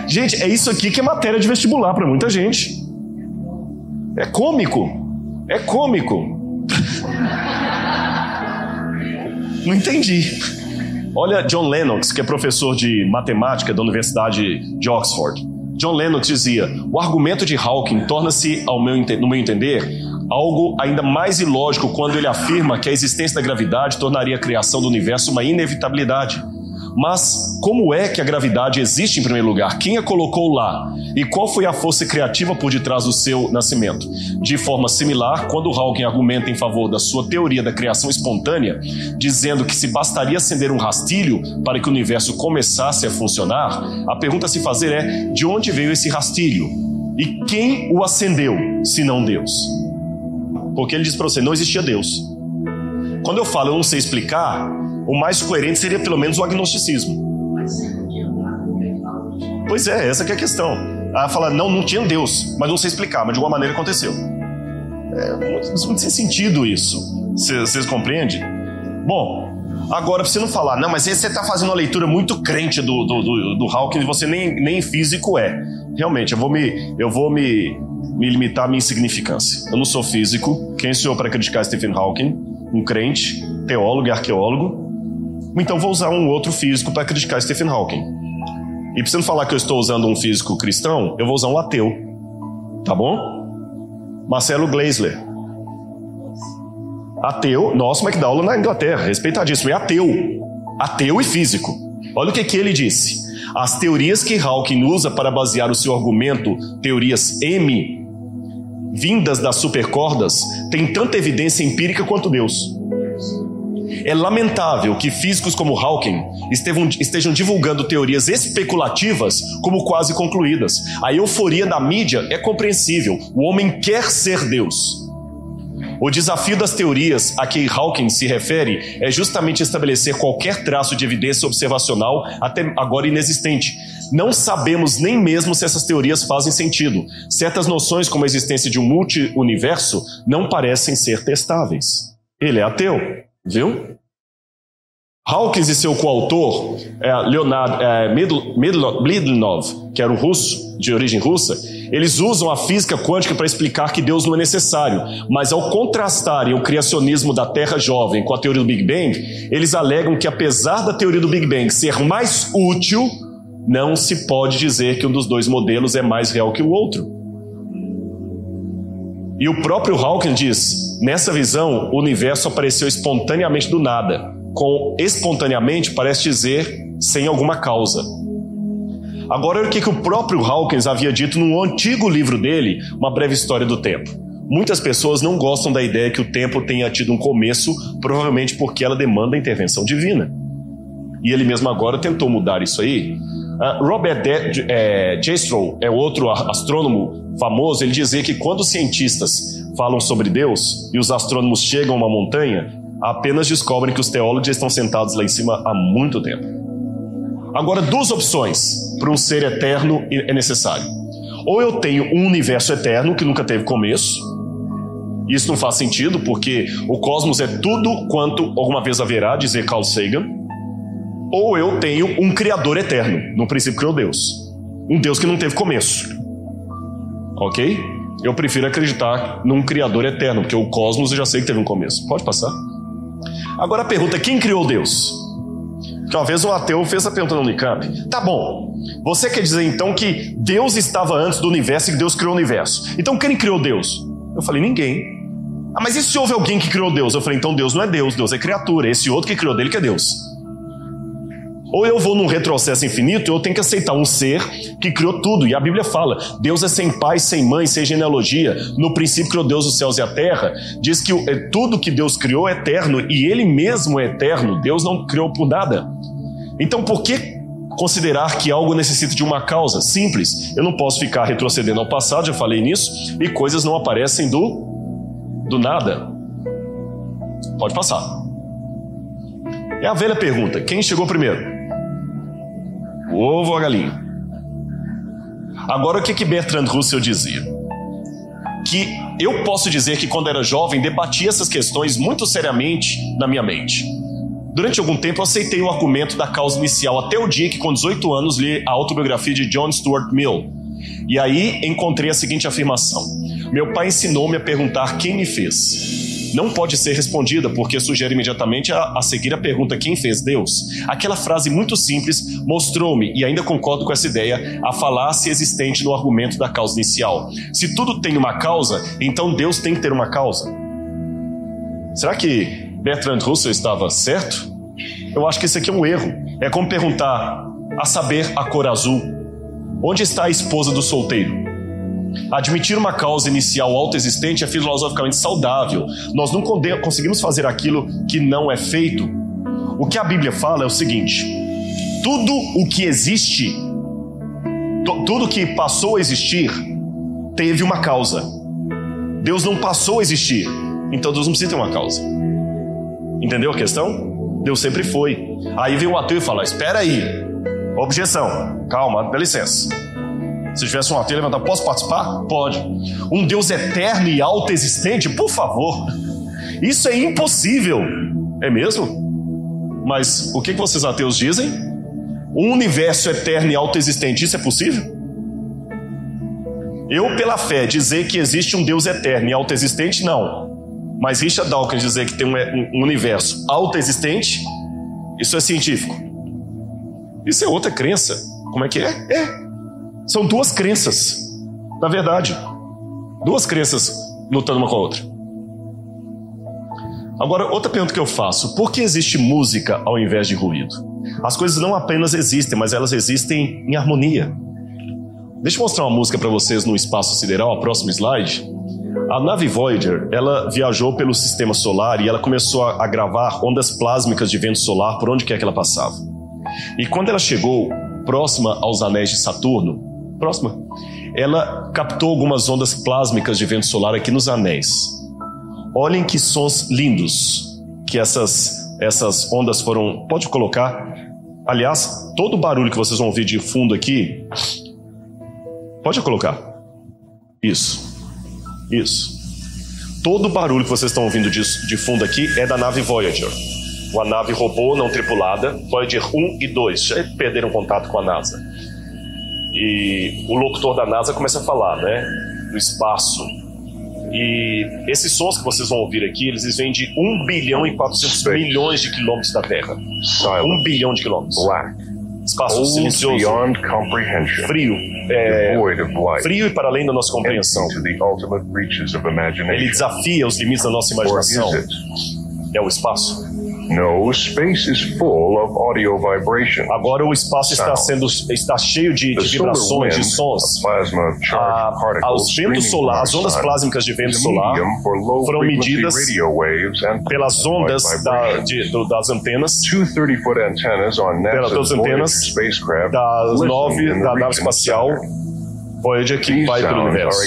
Gente, é isso aqui que é matéria de vestibular para muita gente. É cômico. É cômico. Não entendi. Olha John Lennox, que é professor de matemática da Universidade de Oxford. John Lennox dizia, o argumento de Hawking torna-se, no meu entender, algo ainda mais ilógico quando ele afirma que a existência da gravidade tornaria a criação do universo uma inevitabilidade. Mas como é que a gravidade existe em primeiro lugar? Quem a colocou lá? E qual foi a força criativa por detrás do seu nascimento? De forma similar, quando Hawking argumenta em favor da sua teoria da criação espontânea, dizendo que se bastaria acender um rastilho para que o universo começasse a funcionar, a pergunta a se fazer é, de onde veio esse rastilho? E quem o acendeu, se não Deus? Porque ele diz para você, não existia Deus. Quando eu falo eu não sei explicar, o mais coerente seria pelo menos o agnosticismo. Pois é, essa que é a questão. Ela fala, não tinha Deus, mas não sei explicar, mas de alguma maneira aconteceu. É muito sem sentido isso. Vocês compreendem? Bom, agora pra você não falar, não, mas você está fazendo uma leitura muito crente do Hawking e você nem físico é. Realmente, eu vou me limitar à minha insignificância. Eu não sou físico. Quem sou eu para criticar Stephen Hawking? Um crente, teólogo e arqueólogo. Então vou usar um outro físico para criticar Stephen Hawking. E pra você não falar que eu estou usando um físico cristão, eu vou usar um ateu. Tá bom? Marcelo Gleisler. Ateu, nosso McDowell na Inglaterra, respeitadíssimo, é ateu. Ateu e físico. Olha o que ele disse. As teorias que Hawking usa para basear o seu argumento, teorias M, vindas das supercordas, têm tanta evidência empírica quanto Deus. É lamentável que físicos como Hawking estejam divulgando teorias especulativas como quase concluídas. A euforia da mídia é compreensível. O homem quer ser Deus. O desafio das teorias a que Hawkins se refere é justamente estabelecer qualquer traço de evidência observacional até agora inexistente. Não sabemos nem mesmo se essas teorias fazem sentido. Certas noções, como a existência de um multi-universo, não parecem ser testáveis. Ele é ateu, viu? Hawkins e seu coautor, Leonard Mlodinow, que era um russo, de origem russa, eles usam a física quântica para explicar que Deus não é necessário, mas ao contrastarem o criacionismo da Terra jovem com a teoria do Big Bang, eles alegam que apesar da teoria do Big Bang ser mais útil, não se pode dizer que um dos dois modelos é mais real que o outro. E o próprio Hawkins diz, nessa visão, o universo apareceu espontaneamente do nada. Com espontaneamente parece dizer sem alguma causa. Agora, olha o que o próprio Hawkins havia dito num antigo livro dele, Uma Breve História do Tempo. Muitas pessoas não gostam da ideia que o tempo tenha tido um começo, provavelmente porque ela demanda intervenção divina. E ele mesmo agora tentou mudar isso aí. Robert Jastrow é outro astrônomo famoso. Ele dizia que quando os cientistas falam sobre Deus e os astrônomos chegam a uma montanha, apenas descobrem que os teólogos já estão sentados lá em cima há muito tempo. Agora, duas opções para um ser eterno é necessário. Ou eu tenho um universo eterno que nunca teve começo. Isso não faz sentido, porque o cosmos é tudo quanto alguma vez haverá, dizia Carl Sagan. Ou eu tenho um criador eterno, no princípio criou Deus. Um Deus que não teve começo. Ok? Eu prefiro acreditar num criador eterno, porque o cosmos eu já sei que teve um começo. Pode passar. Agora a pergunta, quem criou Deus? Porque uma vez um ateu fez essa pergunta no Unicamp. Tá bom, você quer dizer então que Deus estava antes do universo e que Deus criou o universo. Então quem criou Deus? Eu falei, ninguém. Mas e se houve alguém que criou Deus? Eu falei, então Deus não é Deus, Deus é criatura. Esse outro que criou dele que é Deus. Ou eu vou num retrocesso infinito, eu tenho que aceitar um ser que criou tudo. E a Bíblia fala, Deus é sem pai, sem mãe, sem genealogia. No princípio criou Deus os céus e a terra. Diz que tudo que Deus criou é eterno e Ele mesmo é eterno. Deus não criou por nada. Então por que considerar que algo necessita de uma causa? Simples, eu não posso ficar retrocedendo ao passado, já falei nisso, e coisas não aparecem do nada. Pode passar. É a velha pergunta, quem chegou primeiro? O ovo ou a galinha? Agora o que Bertrand Russell dizia? Que eu posso dizer que quando era jovem debatia essas questões muito seriamente na minha mente. Durante algum tempo eu aceitei o argumento da causa inicial até o dia que com 18 anos li a autobiografia de John Stuart Mill. E aí encontrei a seguinte afirmação: meu pai ensinou-me a perguntar quem me fez. Não pode ser respondida porque sugere imediatamente a seguir a pergunta quem fez Deus. Aquela frase muito simples mostrou-me, e ainda concordo com essa ideia, a falácia existente no argumento da causa inicial. Se tudo tem uma causa, então Deus tem que ter uma causa. Será que Bertrand Russell estava certo? Eu acho que isso aqui é um erro. É como perguntar, a saber, a cor azul. Onde está a esposa do solteiro? Admitir uma causa inicial autoexistente é filosoficamente saudável. Nós não conseguimos fazer aquilo que não é feito. O que a Bíblia fala é o seguinte: tudo o que existe, tudo que passou a existir, teve uma causa. Deus não passou a existir, então Deus não precisa ter uma causa. Entendeu a questão? Deus sempre foi. Aí vem o ateu e fala, espera aí, objeção, calma, dá licença. Se tivesse um ateu levantar, posso participar? Pode. Um Deus eterno e autoexistente? Por favor. Isso é impossível. É mesmo? Mas o que vocês ateus dizem? Um universo eterno e autoexistente, isso é possível? Eu, pela fé, dizer que existe um Deus eterno e autoexistente, não. Mas Richard Dawkins dizer que tem um universo autoexistente, isso é científico. Isso é outra crença. Como é que é? São duas crenças, na verdade. Duas crenças lutando uma com a outra. Agora, outra pergunta que eu faço. Por que existe música ao invés de ruído? As coisas não apenas existem, mas elas existem em harmonia. Deixa eu mostrar uma música para vocês no espaço sideral, a próxima slide. A nave Voyager, ela viajou pelo sistema solar e ela começou a gravar ondas plásmicas de vento solar por onde quer que ela passava. E quando ela chegou próxima aos anéis de Saturno, ela captou algumas ondas plásmicas de vento solar aqui nos anéis. Olhem que sons lindos que essas ondas foram... Pode colocar. Aliás, todo o barulho que vocês vão ouvir de fundo aqui... Pode colocar. Isso. Todo o barulho que vocês estão ouvindo de fundo aqui é da nave Voyager. Uma nave robô não tripulada, Voyager 1 e 2. Já perderam contato com a NASA. E o locutor da NASA começa a falar, né? Do espaço. E esses sons que vocês vão ouvir aqui, eles vêm de 1 bilhão e 400 milhões de quilômetros da Terra. 1 bilhão de quilômetros. Espaço silencioso, frio, frio e para além da nossa compreensão. Ele desafia os limites da nossa imaginação. É o espaço. Agora o espaço está cheio de vibrações, de sons. Os ventos solares, as ondas plásmicas de vento solar foram medidas pelas ondas das antenas, pelas antenas das 9 da nave espacial Voyager que vai pelo universo.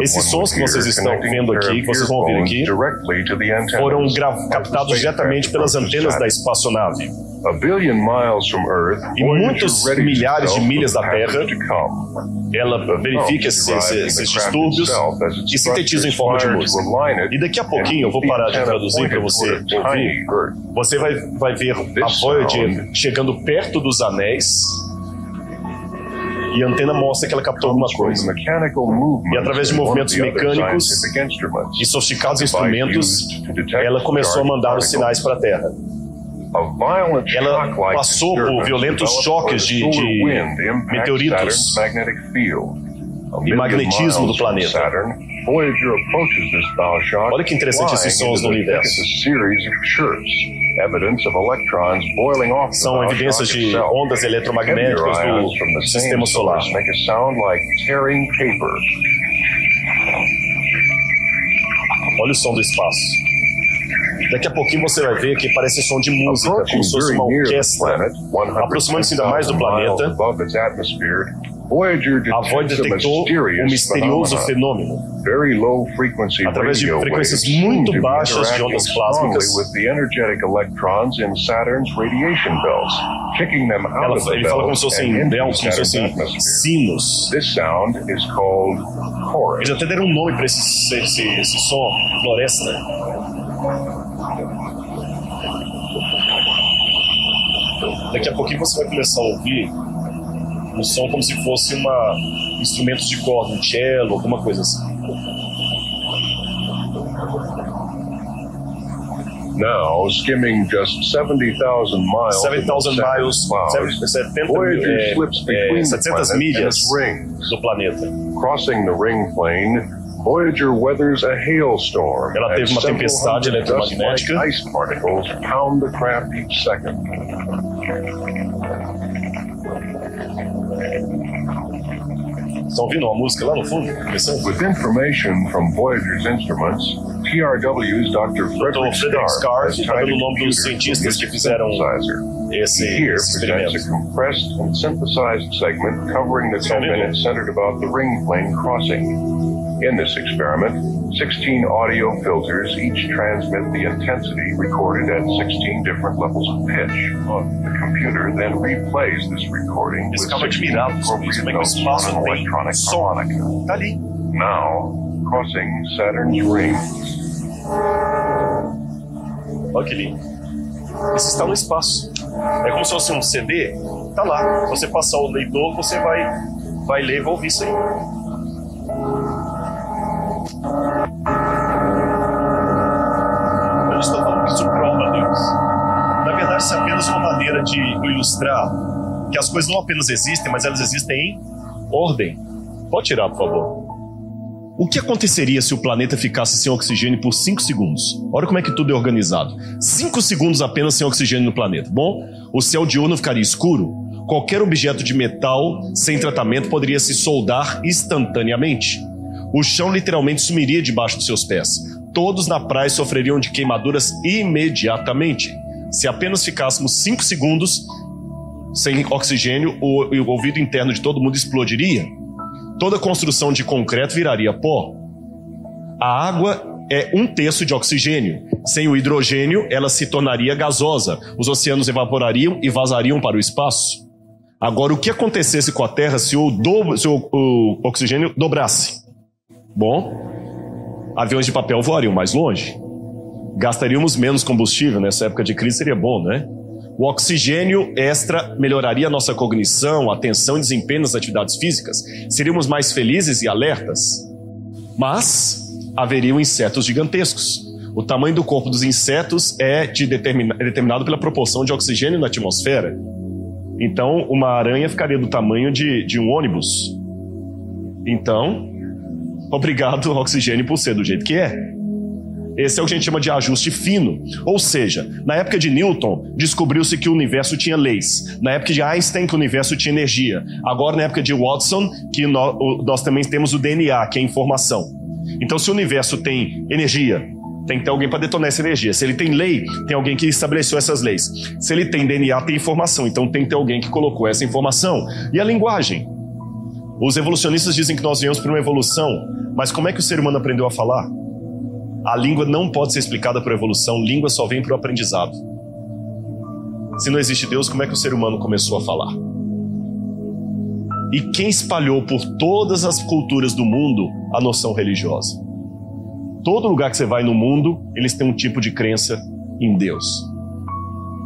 Esses sons que vocês estão vendo aqui, que vocês vão ouvir aqui, foram captados diretamente pelas antenas da espaçonave. E muitos milhares de milhas da Terra, ela verifica esses distúrbios e sintetiza em forma de música. E daqui a pouquinho eu vou parar de traduzir para você ouvir. Você vai ver a Voyager chegando perto dos anéis. E a antena mostra que ela captou alguma coisa. E através de movimentos mecânicos e sofisticados instrumentos, ela começou a mandar os sinais para a Terra. Ela passou por violentos choques de meteoritos e magnetismo do planeta. Olha que interessante esses sons no universo. São evidências de ondas eletromagnéticas do sistema solar. Olha o som do espaço. Daqui a pouquinho você vai ver que parece som de música, como se fosse uma orquestra. Aproximando-se ainda mais do planeta, a Voyager detectou um misterioso fenômeno. Através de frequências muito baixas de ondas plásmicas, ele fala como se fossem bells, como se fossem sinos. Eles até deram um nome para esse som, floresta. Daqui a pouquinho você vai começar a ouvir um som como se fosse instrumentos de corda, um cello, alguma coisa assim. Now, skimming just 70,000 miles, 700 milhas do planeta. Crossing the ring plane, Voyager weathers a hailstorm. Ela teve uma tempestade eletromagnética. Ice particles pound the craft each second. Estão ouvindo uma música lá no fundo? With information from Voyager's instruments, TRW's Dr. Frederick Scarr está dando o nome dos cientistas que fizeram esse experimento. A compressed and synthesized segment covering the 10 minutes centered about the ring plane crossing. In this experiment, 16 audio filters each transmit the intensity recorded at 16 different levels of pitch. The computer then replays this recording with 16 appropriate notes on an electronic harmonica. Now, crossing Saturn's rings. Olha que lindo. Esse está no espaço. É como se fosse um CD. Tá lá. Se você passar o leitor, você vai ler e vai ouvir isso aí. Eu estou falando que isso prova Deus. Na verdade, isso é apenas uma maneira de ilustrar que as coisas não apenas existem, mas elas existem em ordem. Pode tirar, por favor. O que aconteceria se o planeta ficasse sem oxigênio por 5 segundos? Olha como é que tudo é organizado. 5 segundos apenas sem oxigênio no planeta. Bom, o céu diurno ficaria escuro. Qualquer objeto de metal sem tratamento poderia se soldar instantaneamente. O chão literalmente sumiria debaixo dos seus pés. Todos na praia sofreriam de queimaduras imediatamente. Se apenas ficássemos 5 segundos sem oxigênio, o ouvido interno de todo mundo explodiria. Toda construção de concreto viraria pó. A água é 1/3 de oxigênio. Sem o hidrogênio, ela se tornaria gasosa. Os oceanos evaporariam e vazariam para o espaço. Agora, o que acontecesse com a Terra se o oxigênio dobrasse? Bom, aviões de papel voariam mais longe. Gastaríamos menos combustível. Nessa época de crise seria bom, né? O oxigênio extra melhoraria a nossa cognição, atenção e desempenho nas atividades físicas. Seríamos mais felizes e alertas. Mas haveriam insetos gigantescos. O tamanho do corpo dos insetos é determinado pela proporção de oxigênio na atmosfera. Então, uma aranha ficaria do tamanho de um ônibus. Então, obrigado oxigênio por ser do jeito que é. Esse é o que a gente chama de ajuste fino. Ou seja, na época de Newton, descobriu-se que o universo tinha leis. Na época de Einstein, que o universo tinha energia. Agora, na época de Watson, que nós também temos o DNA, que é informação. Então, se o universo tem energia, tem que ter alguém para detonar essa energia. Se ele tem lei, tem alguém que estabeleceu essas leis. Se ele tem DNA, tem informação. Então, tem que ter alguém que colocou essa informação. E a linguagem? Os evolucionistas dizem que nós viemos por uma evolução. Mas como é que o ser humano aprendeu a falar? A língua não pode ser explicada por evolução, língua só vem por aprendizado. Se não existe Deus, como é que o ser humano começou a falar? E quem espalhou por todas as culturas do mundo a noção religiosa? Todo lugar que você vai no mundo, eles têm um tipo de crença em Deus.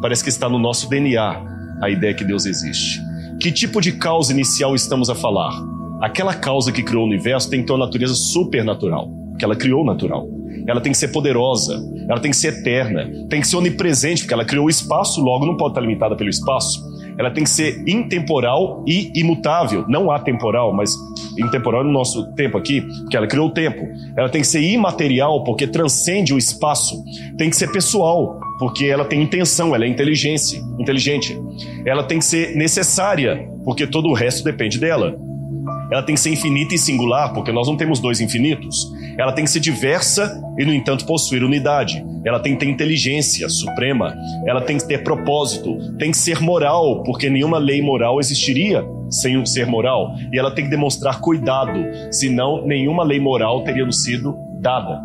Parece que está no nosso DNA a ideia que Deus existe. Que tipo de causa inicial estamos a falar? Aquela causa que criou o universo tem que ter uma natureza supernatural, porque ela criou o natural. Ela tem que ser poderosa, ela tem que ser eterna, tem que ser onipresente, porque ela criou o espaço, logo não pode estar limitada pelo espaço. Ela tem que ser intemporal e imutável, não atemporal, mas intemporal no nosso tempo aqui, porque ela criou o tempo. Ela tem que ser imaterial, porque transcende o espaço. Tem que ser pessoal, porque ela tem intenção, ela é inteligente. Ela tem que ser necessária, porque todo o resto depende dela. Ela tem que ser infinita e singular, porque nós não temos dois infinitos. Ela tem que ser diversa e, no entanto, possuir unidade. Ela tem que ter inteligência suprema. Ela tem que ter propósito. Tem que ser moral, porque nenhuma lei moral existiria sem um ser moral. E ela tem que demonstrar cuidado, senão nenhuma lei moral teria nos sido dada.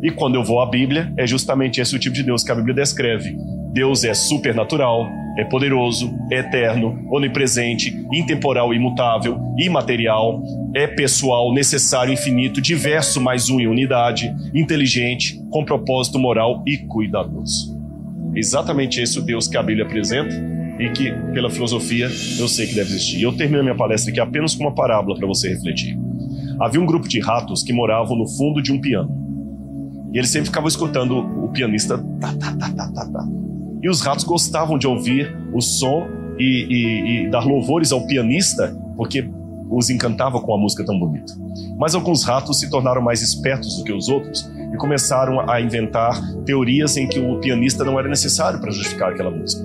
E quando eu vou à Bíblia, é justamente esse o tipo de Deus que a Bíblia descreve. Deus é supernatural, é poderoso, é eterno, onipresente, intemporal e imutável, imaterial, é pessoal, necessário, infinito, diverso, mais um em unidade, inteligente, com propósito moral e cuidadoso. Exatamente esse o Deus que a Bíblia apresenta e que, pela filosofia, eu sei que deve existir. Eu termino a minha palestra aqui apenas com uma parábola para você refletir. Havia um grupo de ratos que moravam no fundo de um piano. E eles sempre ficavam escutando o pianista E os ratos gostavam de ouvir o som e dar louvores ao pianista, porque os encantava com a música tão bonita. Mas alguns ratos se tornaram mais espertos do que os outros e começaram a inventar teorias em que o pianista não era necessário para justificar aquela música.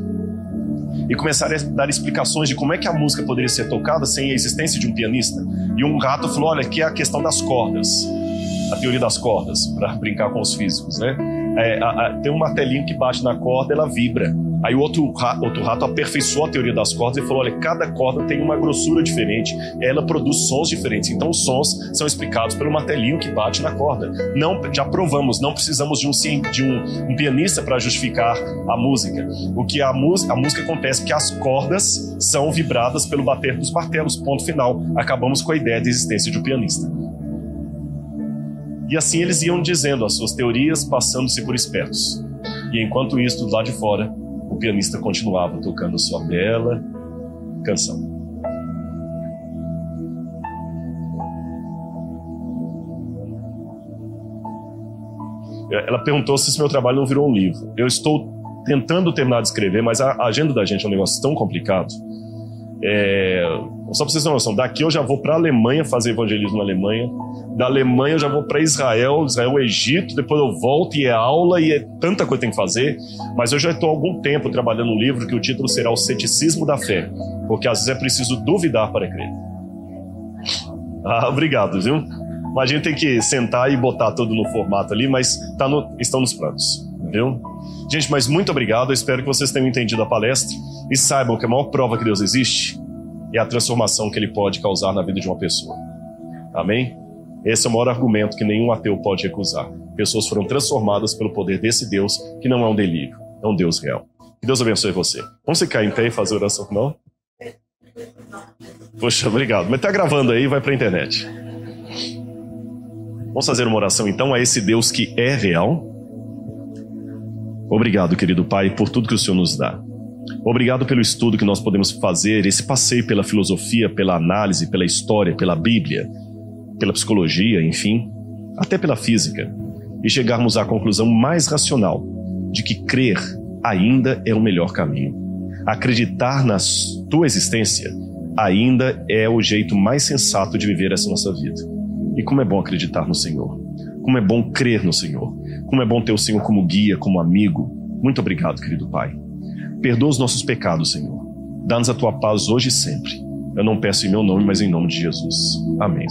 E começaram a dar explicações de como é que a música poderia ser tocada sem a existência de um pianista. E um rato falou, olha, aqui é a questão das cordas, a teoria das cordas, para brincar com os físicos, né? Tem um martelinho que bate na corda, ela vibra. Aí o outro rato aperfeiçoou a teoria das cordas e falou, olha, cada corda tem uma grossura diferente, ela produz sons diferentes, então os sons são explicados pelo martelinho que bate na corda. Não, já provamos, não precisamos de um pianista para justificar a música. O que a música acontece é que as cordas são vibradas pelo bater dos martelos, ponto final. Acabamos com a ideia da existência de um pianista. E assim eles iam dizendo as suas teorias, passando-se por espertos. E enquanto isso, do lado de fora, o pianista continuava tocando sua bela canção. Ela perguntou se esse meu trabalho não virou um livro. Eu estou tentando terminar de escrever, mas a agenda da gente é um negócio tão complicado. Só para vocês terem noção, daqui eu já vou para a Alemanha fazer evangelismo na Alemanha. Da Alemanha eu já vou para Israel, Egito, depois eu volto e é aula e é tanta coisa que tem que fazer. Mas eu já estou há algum tempo trabalhando num livro que o título será O Ceticismo da Fé, porque às vezes é preciso duvidar para crer. Obrigado, viu? Mas a gente tem que sentar e botar tudo no formato ali, mas estão nos planos, viu? Gente, mas muito obrigado, eu espero que vocês tenham entendido a palestra e saibam que a maior prova que Deus existe é a transformação que Ele pode causar na vida de uma pessoa. Amém? Esse é o maior argumento que nenhum ateu pode recusar. Pessoas foram transformadas pelo poder desse Deus, que não é um delírio, é um Deus real. Que Deus abençoe você. Vamos ficar em pé e fazer oração final? Poxa, obrigado. Mas tá gravando aí, vai pra internet. Vamos fazer uma oração então a esse Deus que é real? Obrigado, querido Pai, por tudo que o Senhor nos dá. Obrigado pelo estudo que nós podemos fazer, esse passeio pela filosofia, pela análise, pela história, pela Bíblia, pela psicologia, enfim, até pela física, e chegarmos à conclusão mais racional de que crer ainda é o melhor caminho. Acreditar na tua existência ainda é o jeito mais sensato de viver essa nossa vida. E como é bom acreditar no Senhor. Como é bom crer no Senhor. Como é bom ter o Senhor como guia, como amigo. Muito obrigado, querido Pai. Perdoa os nossos pecados, Senhor. Dá-nos a tua paz hoje e sempre. Eu não peço em meu nome, mas em nome de Jesus. Amém.